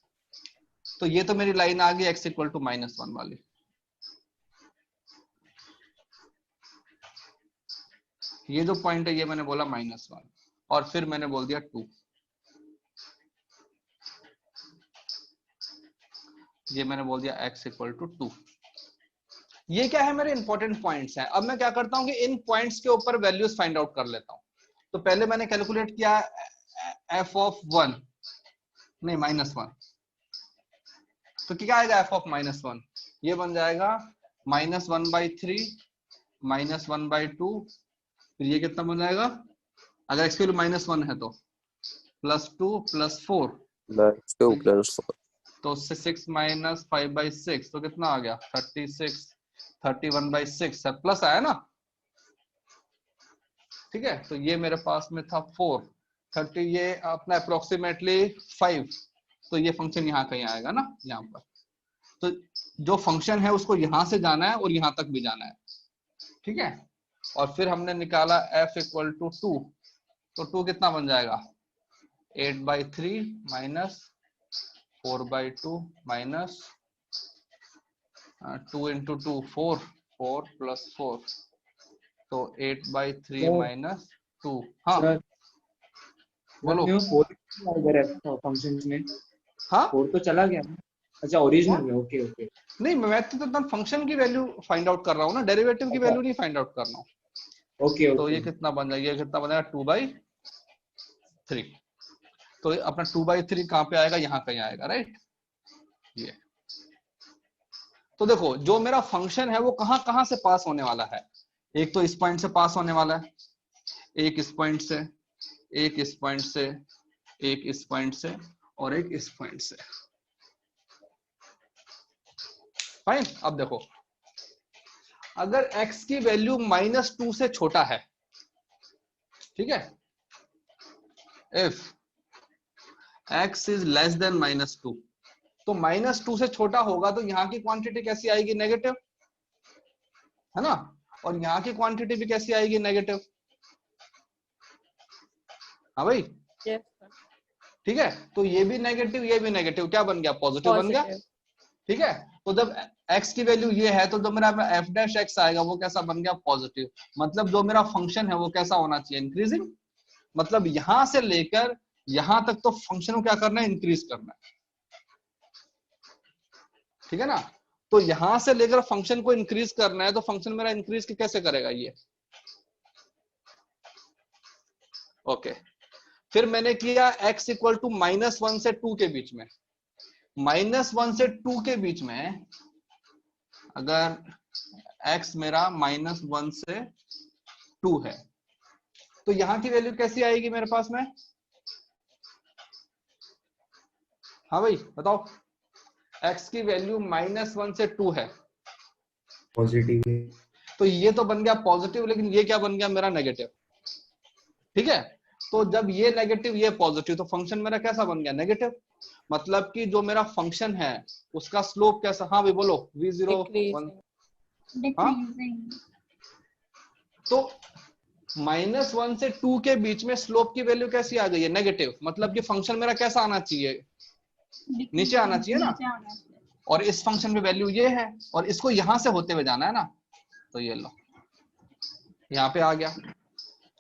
तो ये तो मेरी लाइन आ गई x इक्वल टू -1 वाली। ये जो पॉइंट है ये मैंने बोला -1 और फिर मैंने बोल दिया 2। ये मैंने बोल दिया x इक्वल टू 2। ये क्या है? मेरे इंपॉर्टेंट पॉइंट्स हैं। अब मैं क्या करता हूं कि इन पॉइंट्स के ऊपर वैल्यूज फाइंड आउट कर लेता हूं। तो पहले मैंने कैलकुलेट किया f ऑफ 1 नहीं -1, तो क्या आएगा f ऑफ -1? ये बन जाएगा -1/3 -1/2, फिर ये कितना बन जाएगा, अगर x की वैल्यू -1 है तो +2 +4, +2 +4 तो 6 - 5/6 तो कितना आ गया 36, 31/6 है, प्लस आया ना, ठीक है। तो ये मेरे पास में था 4, 30, ये अपना अप्रोक्सीमेटली 5, तो ये फंक्शन यहाँ कहीं आएगा ना, यहाँ पर। तो जो फंक्शन है उसको यहां से जाना है और यहां तक भी जाना है, ठीक है। और फिर हमने निकाला f = 2, तो 2 कितना बन जाएगा 8/3 - 4/2 माइनस 2 × 2 4, 4 + 4, तो 8/3 माइनस 2। हाँ सर बोलो। फंक्शन में हाँ 4 तो चला गया ना। अच्छा ओरिजिनल में, ओके ओके। नहीं, मैं तो फंक्शन की वैल्यू फाइंड आउट कर रहा हूँ ना, डेरिवेटिव की वैल्यू नहीं फाइंड आउट कर रहा हूँ। ओके तो ये ओके। कितना बन जाएगा, ये कितना बनेगा 2/3। तो अपना 2/3 कहाँ पे आएगा, यहाँ कहीं आएगा, राइट। ये तो देखो जो मेरा फंक्शन है वो कहाँ कहाँ से पास होने वाला है, एक तो इस पॉइंट से पास होने वाला है, एक इस पॉइंट से, एक इस पॉइंट से, एक इस पॉइंट से और एक इस पॉइंट से। फाइन। अब देखो अगर x की वैल्यू -2 से छोटा है, ठीक है, if x is less than -2, तो -2 से छोटा होगा तो यहाँ की क्वांटिटी कैसी आएगी, नेगेटिव, है ना, और यहाँ की क्वांटिटी भी कैसी आएगी, नेगेटिव। हाँ भाई, Yes, ठीक है। तो ये भी नेगेटिव, ये भी नेगेटिव, क्या बन गया, पॉजिटिव बन गया, positive. ठीक है। तो जब x की वैल्यू ये है तो जो मेरा f' आएगा वो कैसा बन गया, पॉजिटिव। मतलब जो मेरा फंक्शन है वो कैसा होना चाहिए, इंक्रीजिंग। मतलब यहां से लेकर यहां तक तो फंक्शन को क्या करना है, इंक्रीज करना है, ठीक है ना। तो यहां से लेकर फंक्शन को इंक्रीज करना है, तो फंक्शन मेरा इंक्रीज कैसे करेगा, ये ओके। फिर मैंने किया x = -1 से 2 के बीच में, -1 से 2 के बीच में अगर x मेरा -1 से 2 है तो यहां की वैल्यू कैसी आएगी मेरे पास में, हाँ भाई बताओ। x की वैल्यू -1 से 2 है, पॉजिटिव। तो ये तो बन गया पॉजिटिव, लेकिन ये क्या बन गया, मेरा नेगेटिव, ठीक है। तो जब ये नेगेटिव ये पॉजिटिव, तो फंक्शन मेरा कैसा बन गया, नेगेटिव। मतलब कि जो मेरा फंक्शन है उसका स्लोप कैसा, हाँ भाई बोलो, v0 1। Decreasing. हाँ डिक्रीजिंग। तो -1 से 2 के बीच में स्लोप की वैल्यू कैसी आ गई है, नेगेटिव। मतलब कि फंक्शन मेरा कैसा आना चाहिए, नीचे आना चाहिए ना। और इस फंक्शन में वैल्यू ये है और इसको यहां से होते हुए जाना है ना, तो ये लो यहाँ पे आ गया।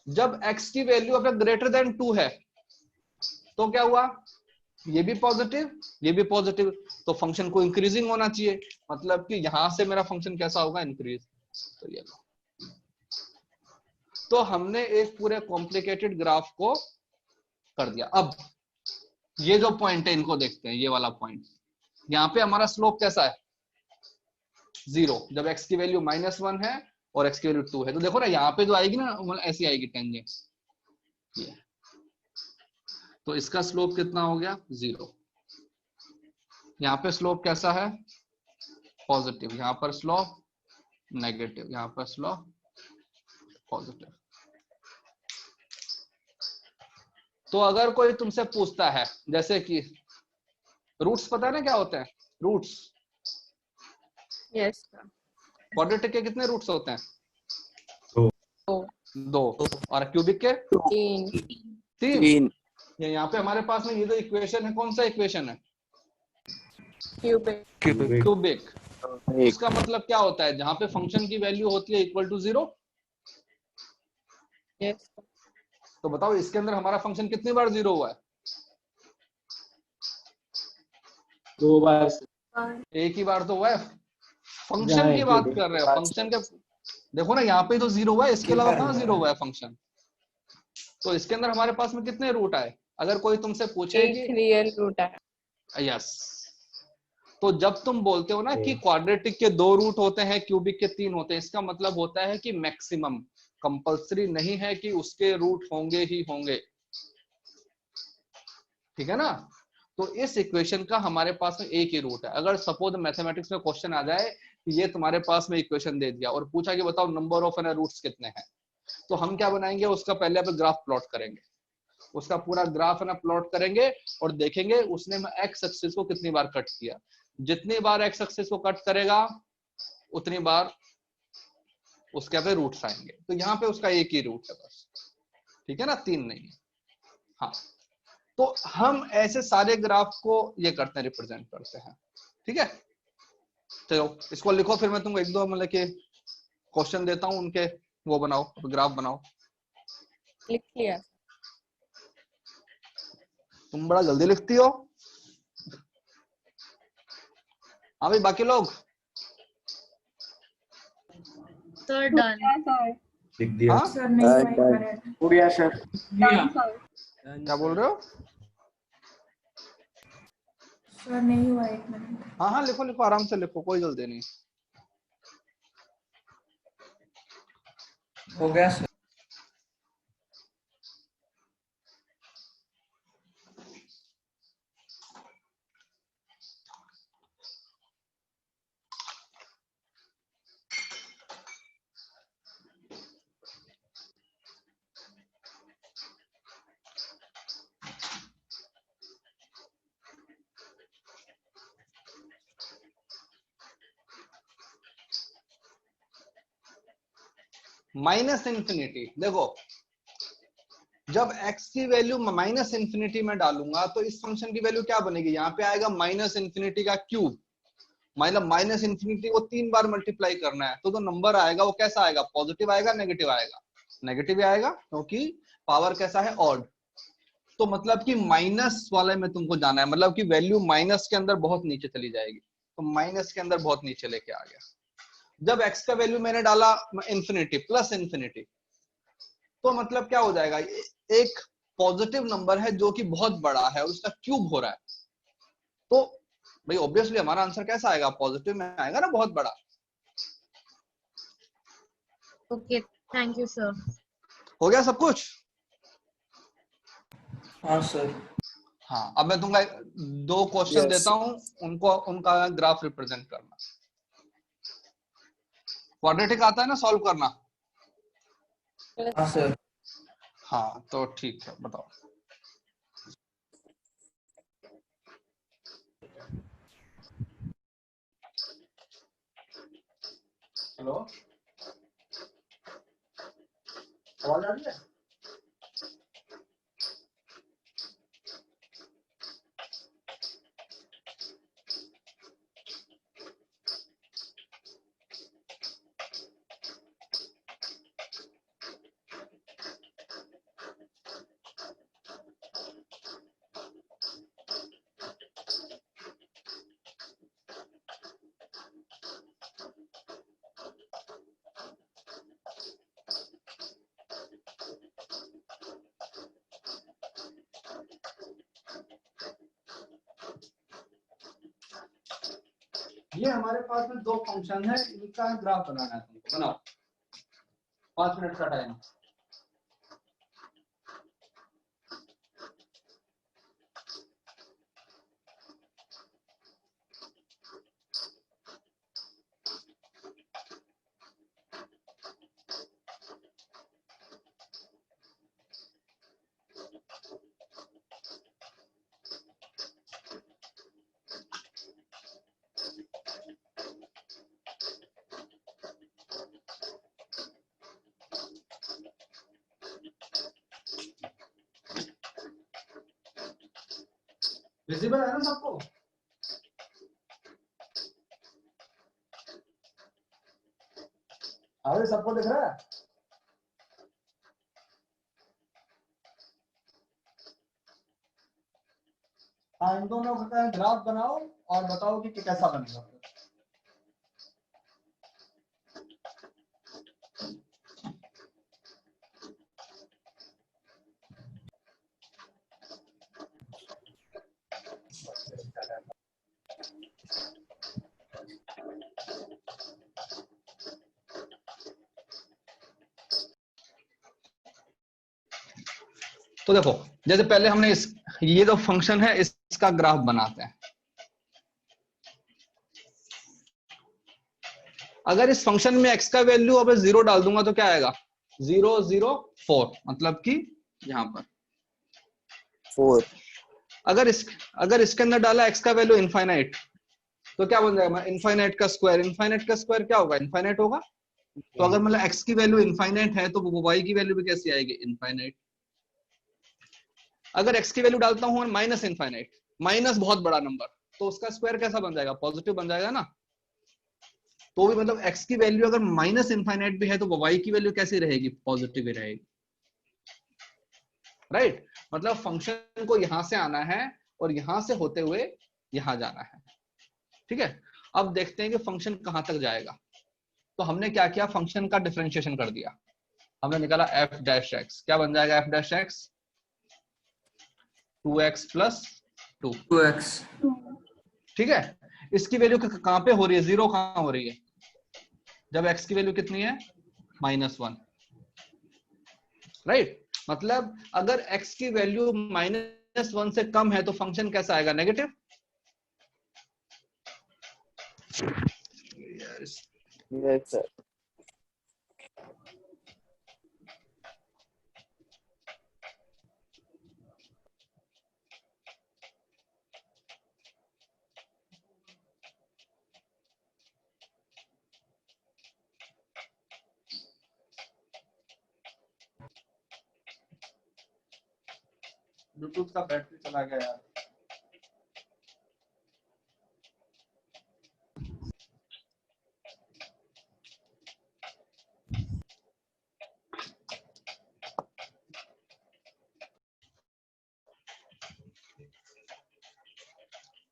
जब x की वैल्यू अपना ग्रेटर देन 2 है तो क्या हुआ, ये भी पॉजिटिव, ये भी पॉजिटिव, तो फंक्शन को इंक्रीजिंग होना चाहिए। मतलब कि यहां से मेरा फंक्शन कैसा होगा, इंक्रीज। तो ये लो, तो हमने एक पूरे कॉम्प्लिकेटेड ग्राफ को कर दिया। अब ये जो पॉइंट है इनको देखते हैं, ये वाला पॉइंट, यहाँ पे हमारा स्लोप कैसा है, 0, जब x की वैल्यू -1 है और x की वैल्यू 2 है। तो देखो ना यहाँ पे जो आएगी ना ऐसी आएगी टेंजेंट, ये तो इसका स्लोप कितना हो गया, 0। यहाँ पे स्लोप कैसा है, पॉजिटिव, यहाँ पर स्लोप नेगेटिव, यहाँ पर स्लोप पॉजिटिव। तो अगर कोई तुमसे पूछता है, जैसे कि रूट्स पता है ना क्या होते हैं, रूट्स, Yes, sir. क्वाड्रेटिक के कितने रूट्स होते हैं, 2, और क्यूबिक के 3। 3 यहाँ पे हमारे पास में ये जो इक्वेशन है, कौन सा इक्वेशन है, Cubic. क्यूबिक। एक इसका मतलब क्या होता है, जहां पे फंक्शन की वैल्यू होती है =0। Yes, sir. तो बताओ इसके अंदर हमारा फंक्शन कितनी बार 0 हुआ है, 2 बार। एक ही बार तो हुआ है। फंक्शन की बात कर रहे हो, फंक्शन के देखो ना यहाँ पे तो 0 हुआ है, इसके अलावा कहाँ 0 हुआ है फंक्शन। तो इसके अंदर हमारे पास में कितने रूट आए, अगर कोई तुमसे पूछे एक कि real root है. यस, तो जब तुम बोलते हो ना कि क्वाड्रेटिक के 2 रूट होते हैं, क्यूबिक के 3 होते हैं, इसका मतलब होता है कि मैक्सिमम, कंपल्सरी नहीं है कि उसके रूट होंगे ही होंगे। ठीक है ना? तो इस इक्वेशन का हमारे पास में एक ही रूट है। अगर सपोज मैथमेटिक्स में क्वेश्चन आ जाए कि ये तुम्हारे पास में इक्वेशन दे दिया और पूछा कि बताओ नंबर ऑफ रूट्स कितने हैं, तो हम क्या बनाएंगे, उसका पहले आप ग्राफ प्लॉट करेंगे, उसका पूरा ग्राफ है ना प्लॉट करेंगे और देखेंगे उसने एक्स एक्सिस को कितनी बार कट किया। जितनी बार एक्स एक्सिस को कट करेगा उतनी बार उसके पे रूट्स आएंगे। तो यहाँ पे उसका एक ही रूट है बस। ठीक है ना, 3 नहीं। हाँ, तो हम ऐसे सारे ग्राफ को ये करते हैं, रिप्रेजेंट करते हैं। ठीक है, चलो इसको लिखो, फिर मैं तुमको 1-2 मतलब के क्वेश्चन देता हूँ, उनके वो बनाओ, ग्राफ बनाओ। लिख लिया। तुम बड़ा जल्दी लिखती हो। हाँ भाई, बाकी लोग सर डन। लिख दिया। हाँ, सर नहीं Done, wait done. minute. हो गया सर। Done sir. क्या बोल रहे हो? सर नहीं हुआ 1 मिनट। हाँ हाँ, लिखो लिखो, आराम से लिखो, कोई जल्दी नहीं। हो गया सर। माइनस इंफिनिटी, देखो जब x की वैल्यू माइनस इंफिनिटी में डालूंगा तो इस फंक्शन की वैल्यू क्या बनेगी, यहाँ पे आएगा माइनस इंफिनिटी का क्यूब। मतलब माइनस इंफिनिटी को 3 बार मल्टीप्लाई करना है, तो नंबर आएगा वो कैसा आएगा, पॉजिटिव आएगा, नेगेटिव आएगा? नेगेटिव ही आएगा, क्योंकि पावर कैसा है, ऑड। तो मतलब कि माइनस वाले में तुमको जाना है, मतलब कि वैल्यू माइनस के अंदर बहुत नीचे चली जाएगी। तो माइनस के अंदर बहुत नीचे लेके आ गया। जब x का वैल्यू मैंने डाला इंफिनिटी, प्लस इंफिनिटी, तो मतलब क्या हो जाएगा, एक पॉजिटिव नंबर है जो कि बहुत बड़ा है, उसका क्यूब हो रहा है। तो भाई ऑब्वियसली हमारा आंसर कैसा आएगा, पॉजिटिव में आएगा ना, बहुत बड़ा। Okay thank you sir. हो गया सब कुछ? हाँ सर। हाँ, अब मैं तुमको 2 क्वेश्चन Yes. देता हूं, उनको उनका ग्राफ रिप्रेजेंट करना। क्वाड्रेटिक आता है ना सॉल्व करना? हाँ सर। हाँ तो ठीक है, बताओ। हेलो, आवाज आ रही है? ये हमारे पास में 2 फंक्शन है, इनका ग्राफ बनाना है तुमको, बनाओ। 5 मिनट का टाइम। विजिबल है ना सबको? अरे सबको दिख रहा है? हाँ, इन दोनों का ग्राफ बनाओ और बताओ कि कैसा बनेगा। तो देखो जैसे पहले हमने ये जो फंक्शन है इसका ग्राफ बनाते हैं। अगर इस फंक्शन में x का वैल्यू अब 0 डाल दूंगा तो क्या आएगा? 0 0 4, मतलब कि यहां पर 4. अगर इसके अंदर डाला x का वैल्यू इनफाइनाइट तो क्या बन जाएगा? इनफाइनाइट का स्क्वायर क्या होगा? इनफाइनाइट होगा। तो अगर मतलब x की वैल्यू इनफाइनाइट है तो y की वैल्यू भी कैसी आएगी? इनफाइनाइट। अगर x की वैल्यू डालता हूं माइनस इनफाइनाइट, माइनस बहुत बड़ा नंबर, तो उसका स्क्वायर कैसा बन जाएगा? पॉजिटिव बन जाएगा ना। तो भी मतलब x की वैल्यू अगर माइनस इनफाइनाइट भी है तो y की वैल्यू कैसी रहेगी? पॉजिटिव ही रहेगी, राइट। मतलब फंक्शन को यहां से आना है और यहां से होते हुए यहां जाना है, ठीक है। अब देखते हैं कि फंक्शन कहां तक जाएगा। तो हमने क्या किया? फंक्शन का डिफरेंशिएशन कर दिया। हमने निकाला f डैश x, क्या बन जाएगा? f dash x 2x plus 2x, ठीक है। इसकी वैल्यू कहां पे हो रही है? 0 कहां हो रही है? जब x की वैल्यू कितनी है? -1, राइट। मतलब अगर x की वैल्यू -1 से कम है तो फंक्शन कैसा आएगा? नेगेटिव। Yes, sir. ब्लूटूथ का बैटरी चला गया यार।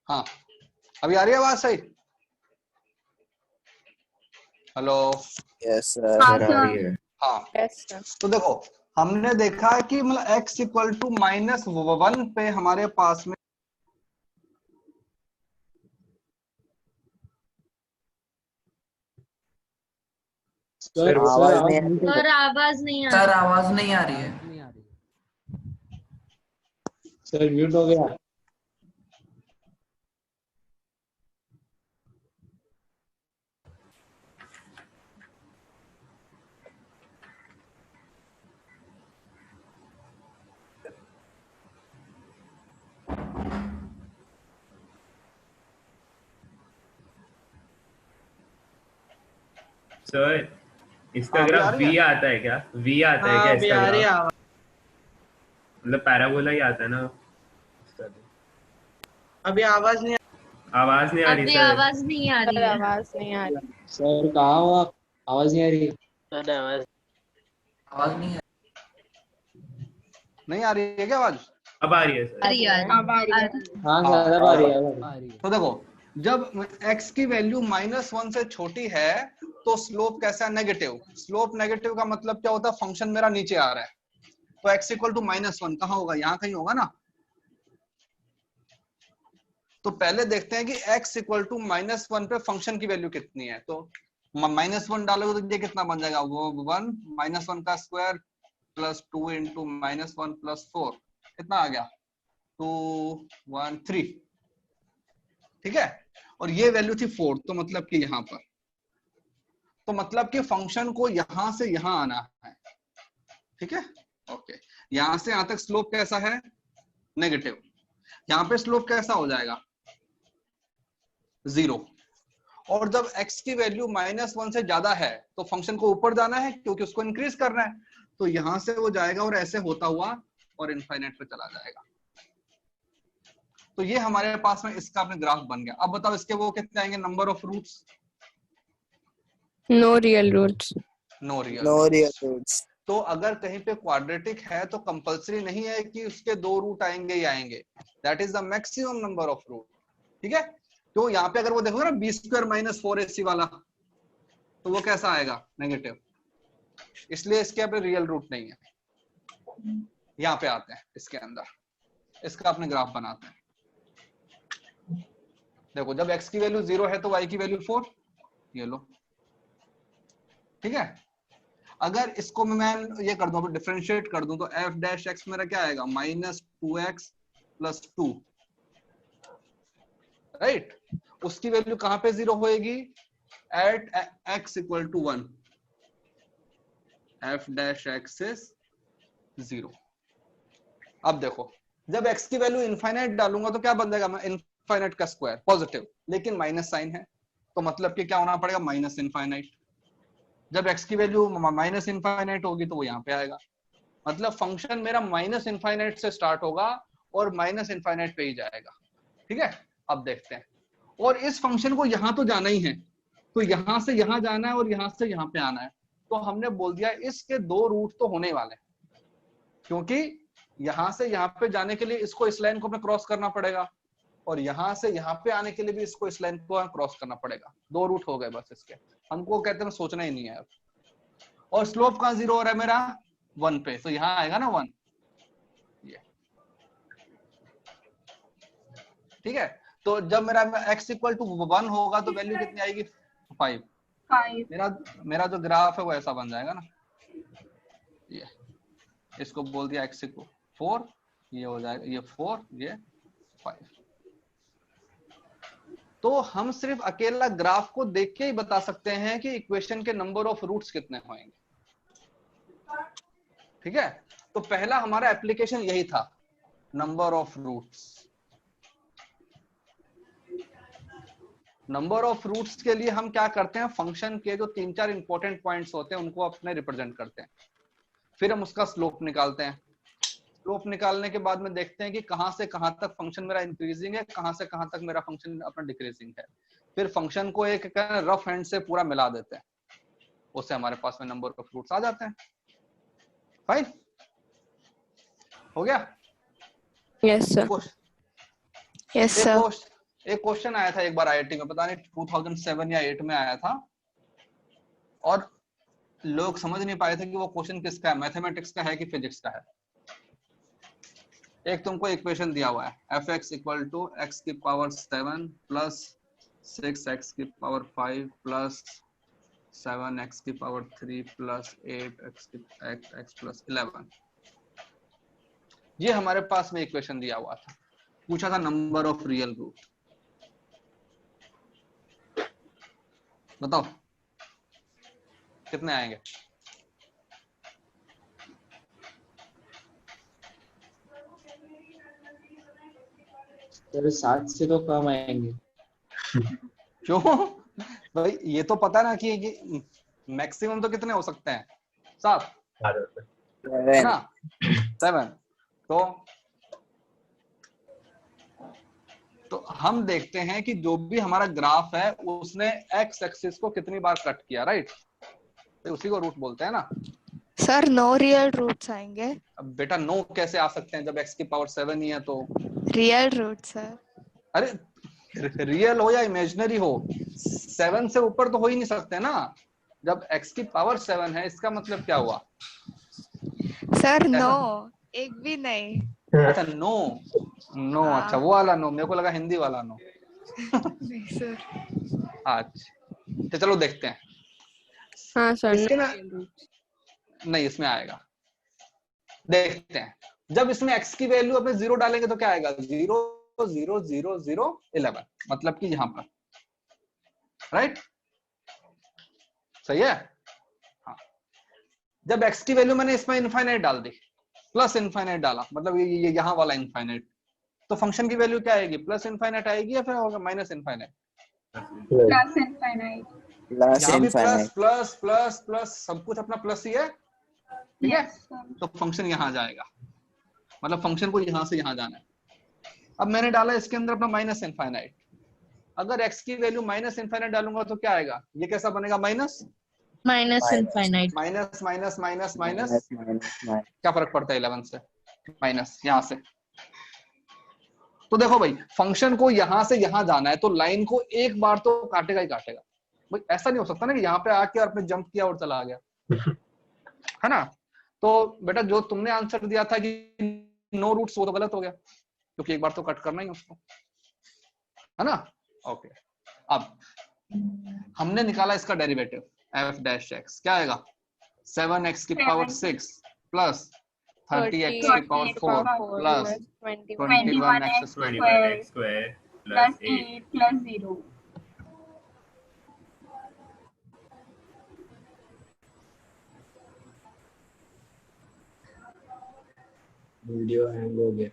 हाँ, अभी आ रही है आवाज सही? हेलो। Yes, sir. हाँ सर आ रही सर। है। हाँ, यस सर। तो देखो हमने देखा है कि मतलब x इक्वल टू -1 पे हमारे पास में सर आवाज नहीं आ रही. सर आवाज नहीं आ सर रही। आवाज नहीं आ रही है। सर म्यूट हो गया। सर इसका हाँ, अभी आ ग्राफ रही है? V आता है क्या? V आता है क्या इसका ग्राफ? मतलब पैराबोला ही आता है ना? अभी आवाज नहीं आवाज नहीं आ रही अभी सर। आवाज नहीं आ सर रही है। आवाज नहीं आ रही। सर कहाँ हो आप? आवाज नहीं आ रही। आवाज नहीं आ नहीं आ रही है क्या आवाज? अब आ रही है सर। आ रही है। हाँ हाँ, सर अब आ रही है। तो देखो जब x की वैल्यू -1 से छोटी है तो स्लोप कैसा है? नेगेटिव। स्लोप नेगेटिव का मतलब क्या होता है? फंक्शन मेरा नीचे आ रहा है, तो x इक्वल टू -1 कहाँ होगा? यहाँ कहीं होगा ना। तो पहले देखते हैं कि x इक्वल टू -1 पे फंक्शन की वैल्यू कितनी है। तो -1 डालोगे तो ये कितना बन जाएगा? वो 1 -1 का स्क्वायर प्लस 2 इंटू -1 प्लस 4, कितना आ गया? 2 1 3, ठीक है। और ये वैल्यू थी 4, तो मतलब कि यहां पर, तो मतलब कि फंक्शन को यहां से यहां आना है, ठीक है। ओके, यहां से यहां तक स्लोप कैसा है? नेगेटिव। यहां पे स्लोप कैसा हो जाएगा? 0। और जब x की वैल्यू -1 से ज्यादा है तो फंक्शन को ऊपर जाना है क्योंकि उसको इंक्रीज करना है, तो यहां से वो जाएगा और ऐसे होता हुआ और इनफाइनाइट पे चला जाएगा। तो ये हमारे पास में इसका अपने ग्राफ बन गया। अब बताओ इसके वो कितने आएंगे? Number of roots? No real roots. No real No roots. real roots. तो अगर कहीं पे क्वाड्रेटिक है तो कंपलसरी नहीं है कि उसके 2 रूट आएंगे ही आएंगे, that is the maximum number of root, ठीक है। तो यहाँ पे अगर वो देखो ना b² - 4ac वाला, तो वो कैसा आएगा? नेगेटिव। इसलिए इसके अपने रियल रूट नहीं है। यहाँ पे आते हैं इसके अंदर, इसका अपने ग्राफ बनाते हैं। देखो जब x की वैल्यू 0 है तो y की वैल्यू 4, ये लो, ठीक है। अगर इसको मैं ये कर दूं, डिफरेंशिएट कर दूं, तो एफ डैश एक्स मेरा क्या आएगा, -2x+2, राइट। उसकी वैल्यू कहां पे 0 होएगी, at x = 1, f dash x is 0। अब देखो, जब x की वैल्यू इनफाइनाइट डालूंगा तो क्या बन जाएगा, इनफाइनाइट का स्क्वायर पॉजिटिव, लेकिन माइनस साइन है, तो मतलब कि क्या होना पड़ेगा, माइनस इनफाइनाइट। जब x की वैल्यू माइनस इनफाइनाइट होगी तो वो यहाँ पे आएगा, मतलब फंक्शन मेरा माइनस इनफाइनाइट से स्टार्ट होगा और माइनस इनफाइनाइट पे ही जाएगा, ठीक है। अब देखते हैं, और इस फंक्शन को यहाँ तो जाना ही है, तो यहाँ से यहाँ जाना है और यहाँ से यहाँ पे आना है, तो हमने बोल दिया इसके 2 रूट तो होने वाले हैं, क्योंकि यहाँ से यहाँ पे जाने के लिए इसको इस लाइन को हमें क्रॉस करना पड़ेगा, और यहाँ से यहाँ पे आने के लिए भी इसको इस लाइन को क्रॉस करना पड़ेगा। 2 रूट हो गए बस इसके, हमको कहते हैं सोचना ही नहीं है अब। और स्लोप कहाँ 0 हो रहा है मेरा, 1 पे, तो यहाँ आएगा ना 1, ये ठीक है। तो जब मेरा x = 1 होगा तो वैल्यू कितनी आएगी, 5। मेरा जो ग्राफ है वो ऐसा बन जाएगा ना, ये इसको बोल दिया x = 4, ये हो जाएगा, ये 4, ये 5। तो हम सिर्फ अकेला ग्राफ को देख के ही बता सकते हैं कि इक्वेशन के नंबर ऑफ रूट्स कितने होंगे, ठीक है। तो पहला हमारा एप्लीकेशन यही था, number of roots. Number of roots के लिए हम क्या करते हैं, फंक्शन के जो 3-4 इंपॉर्टेंट पॉइंट्स होते हैं उनको अपने रिप्रेजेंट करते हैं, फिर हम उसका स्लोप निकालते हैं। स्लोप निकालने के बाद में देखते हैं कि कहां से कहां तक फंक्शन मेरा इंक्रीजिंग है, कहां से कहां तक मेरा फंक्शन अपना डिक्रीजिंग है। फिर फंक्शन को एक रफ हैंड से पूरा मिला देते हैं, उससे हमारे पास में नंबर ऑफ रूट्स आ जाते हैं। फाइन, हो गया। Yes sir, yes sir. एक क्वेश्चन आया था एक बार आईआईटी में, पता नहीं 2007 या 8 में आया था, और लोग समझ नहीं पाए थे कि वो क्वेश्चन किसका है, मैथमेटिक्स का है कि फिजिक्स का है। एक तुमको इक्वेशन दिया हुआ है, f(x) = x⁻7 + 6x⁻5 + 7x⁻3 + 8x + 11। ये हमारे पास में इक्वेशन दिया हुआ था, पूछा था नंबर ऑफ रियल रूट। बताओ कितने आएंगे। सर 7 से तो कम आएंगे। क्यों भाई, ये तो पता ना कि मैक्सिमम तो कितने हो सकते हैं, 7 ना, 7। तो हम देखते हैं कि जो भी हमारा ग्राफ है उसने x एक्सिस को कितनी बार कट किया, राइट, तो उसी को रूट बोलते हैं ना। सर 9 रियल रूट्स आएंगे। अब बेटा 9 कैसे आ सकते हैं जब x⁻7 ही है, तो रियल रूट सर। अरे रियल हो या इमेजिनरी हो, 7 से ऊपर तो हो ही नहीं सकते ना। जब x⁻7 है इसका मतलब क्या हुआ सर 9, एक भी नहीं। अच्छा नो, हाँ। अच्छा वो वाला नो, मेरे को लगा हिंदी वाला नो। नहीं सर। अच्छा तो चलो देखते हैं। हाँ सर, इसके ना नहीं, इसमें आएगा, देखते हैं। जब इसमें x की वैल्यू अपने 0 डालेंगे तो क्या आएगा, 0 0 0 0 11, मतलब कि यहाँ पर, राइट, सही है। हाँ, जब x की वैल्यू मैंने इसमें इनफाइनाइट डाल दी, प्लस इनफाइनाइट डाला, मतलब ये यहाँ वाला इनफाइनाइट, तो फंक्शन की वैल्यू क्या आएगी, प्लस इनफाइनाइट आएगी या फिर होगा माइनस इनफाइनाइट। Plus infinite. यहाँ भी प्लस प्लस प्लस प्लस, सब कुछ अपना प्लस ही है, ठीक है। तो फंक्शन यहाँ जाएगा, मतलब फंक्शन को यहाँ से यहाँ जाना है। अब मैंने डाला इसके अंदर अपना माइनस इनफाइनाइट, अगर x की वैल्यू माइनस इनफाइनाइट डालूंगा तो क्या आएगा, ये कैसा बनेगा, minus infinite. Minus minus minus minus, क्या फर्क पड़ता है 11 से, माइनस यहाँ से। तो देखो भाई, फंक्शन को यहाँ से यहाँ जाना है तो लाइन को एक बार तो काटेगा ही काटेगा भाई, ऐसा नहीं हो सकता ना कि यहाँ पे आके और आपने जंप किया और चला गया, है ना। तो बेटा जो तुमने आंसर दिया था कि नो रूट्स, वो तो गलत हो गया, क्योंकि एक बार तो कट करना ही उसको, है ना। ओके, अब हमने निकाला इसका डेरिवेटिव f डैश x, क्या आएगा 7x की पावर 6 प्लस 30x की power 4 plus 21x square 21x square plus 8 plus 0. Video hang हो गया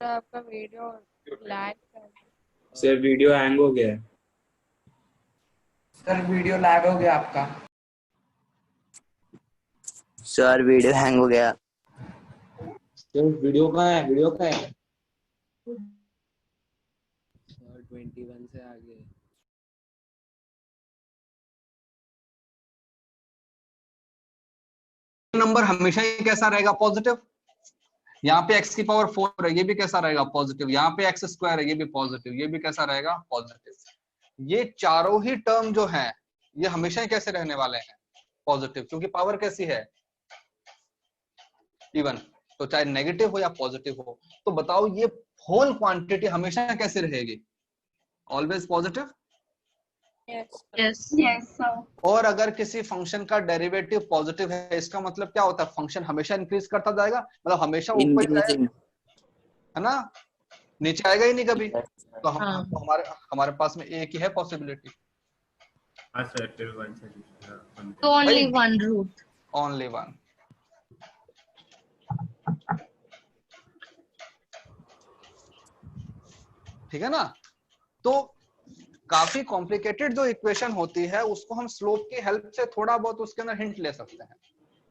तो आपका वीडियो लैग कर रहा है। सर, वीडियो हैंग हो गया। सर वीडियो लैग हो गया आपका। सर वीडियो हैंग हो गया। सर वीडियो कहाँ है? वीडियो कहाँ है? सर 21 से आगे। नंबर हमेशा ही कैसा रहेगा? पॉजिटिव। यहाँ पे x की पावर 4 है, ये भी कैसा रहेगा? पॉजिटिव। यहाँ पे x स्क्वायर है, ये भी पॉजिटिव, ये भी कैसा रहेगा? पॉजिटिव। ये चारों ही टर्म जो हैं ये हमेशा ही कैसे रहने वाले हैं? पॉजिटिव, क्योंकि पावर कैसी है? इवन। तो चाहे नेगेटिव हो या पॉजिटिव हो, तो बताओ ये होल क्वांटिटी हमेशा कैसे रहेगी? Always positive. Yes, sir. और अगर किसी फंक्शन का डेरिवेटिव पॉजिटिव है, इसका मतलब क्या होता है? फंक्शन हमेशा इंक्रीज करता जाएगा, मतलब हमेशा ऊपर जाएगा, है ना? नीचे आएगा ही नहीं कभी। तो हमारे पास में एक ही है पॉसिबिलिटी। हाँ सर, फिर 1 से So only one root. Only one. ठीक है ना? तो काफी कॉम्प्लिकेटेड जो इक्वेशन होती है उसको हम स्लोप की हेल्प से थोड़ा बहुत उसके अंदर हिंट ले सकते हैं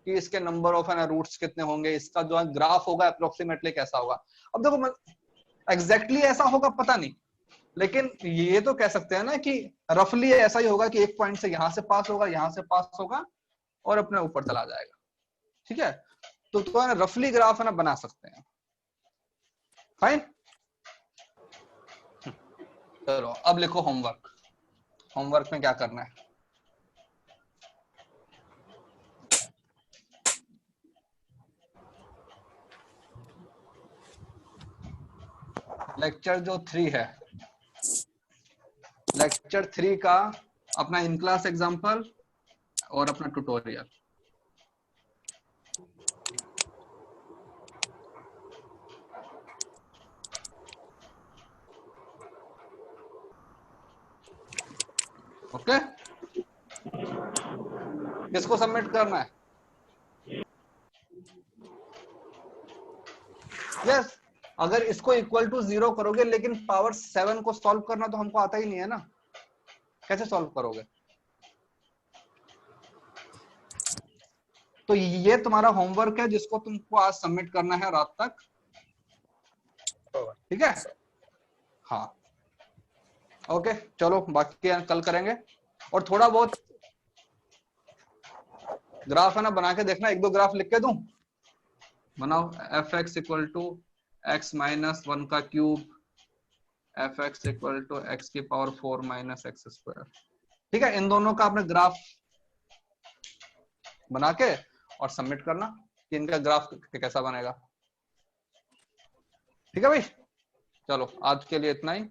कि इसके नंबर ऑफ है ना रूट्स कितने होंगे, इसका जो है ग्राफ होगा अप्रोक्सीमेटली कैसा होगा। अब देखो एग्जैक्टली ऐसा होगा पता नहीं, लेकिन ये तो कह सकते हैं ना कि रफली ऐसा ही होगा कि एक पॉइंट से यहां से पास होगा, यहां से पास होगा और अपने ऊपर चला जाएगा। ठीक है, तो है ना रफली ग्राफ है ना बना सकते हैं। फाइन, चलो अब लिखो होमवर्क। होमवर्क में क्या करना है? लेक्चर जो 3 है, लेक्चर 3 का अपना इन क्लास एग्जांपल और अपना ट्यूटोरियल। ओके, किसको सबमिट करना है? यस, अगर इसको इक्वल टू 0 करोगे लेकिन पावर 7 को सॉल्व करना तो हमको आता ही नहीं है ना, कैसे सॉल्व करोगे? तो ये तुम्हारा होमवर्क है जिसको तुमको आज सबमिट करना है रात तक। ठीक है, हाँ ओके, चलो बाकी कल करेंगे। और थोड़ा बहुत ग्राफ है ना बना के देखना, 1-2 ग्राफ लिख के दूं, बनाओ। fx equal to x minus 1 का cube, fx equal to x की पावर 4 माइनस x स्क्वायर। ठीक है, इन दोनों का आपने ग्राफ बना के और सबमिट करना कि इनका ग्राफ कैसा बनेगा। ठीक है भाई, चलो आज के लिए इतना ही।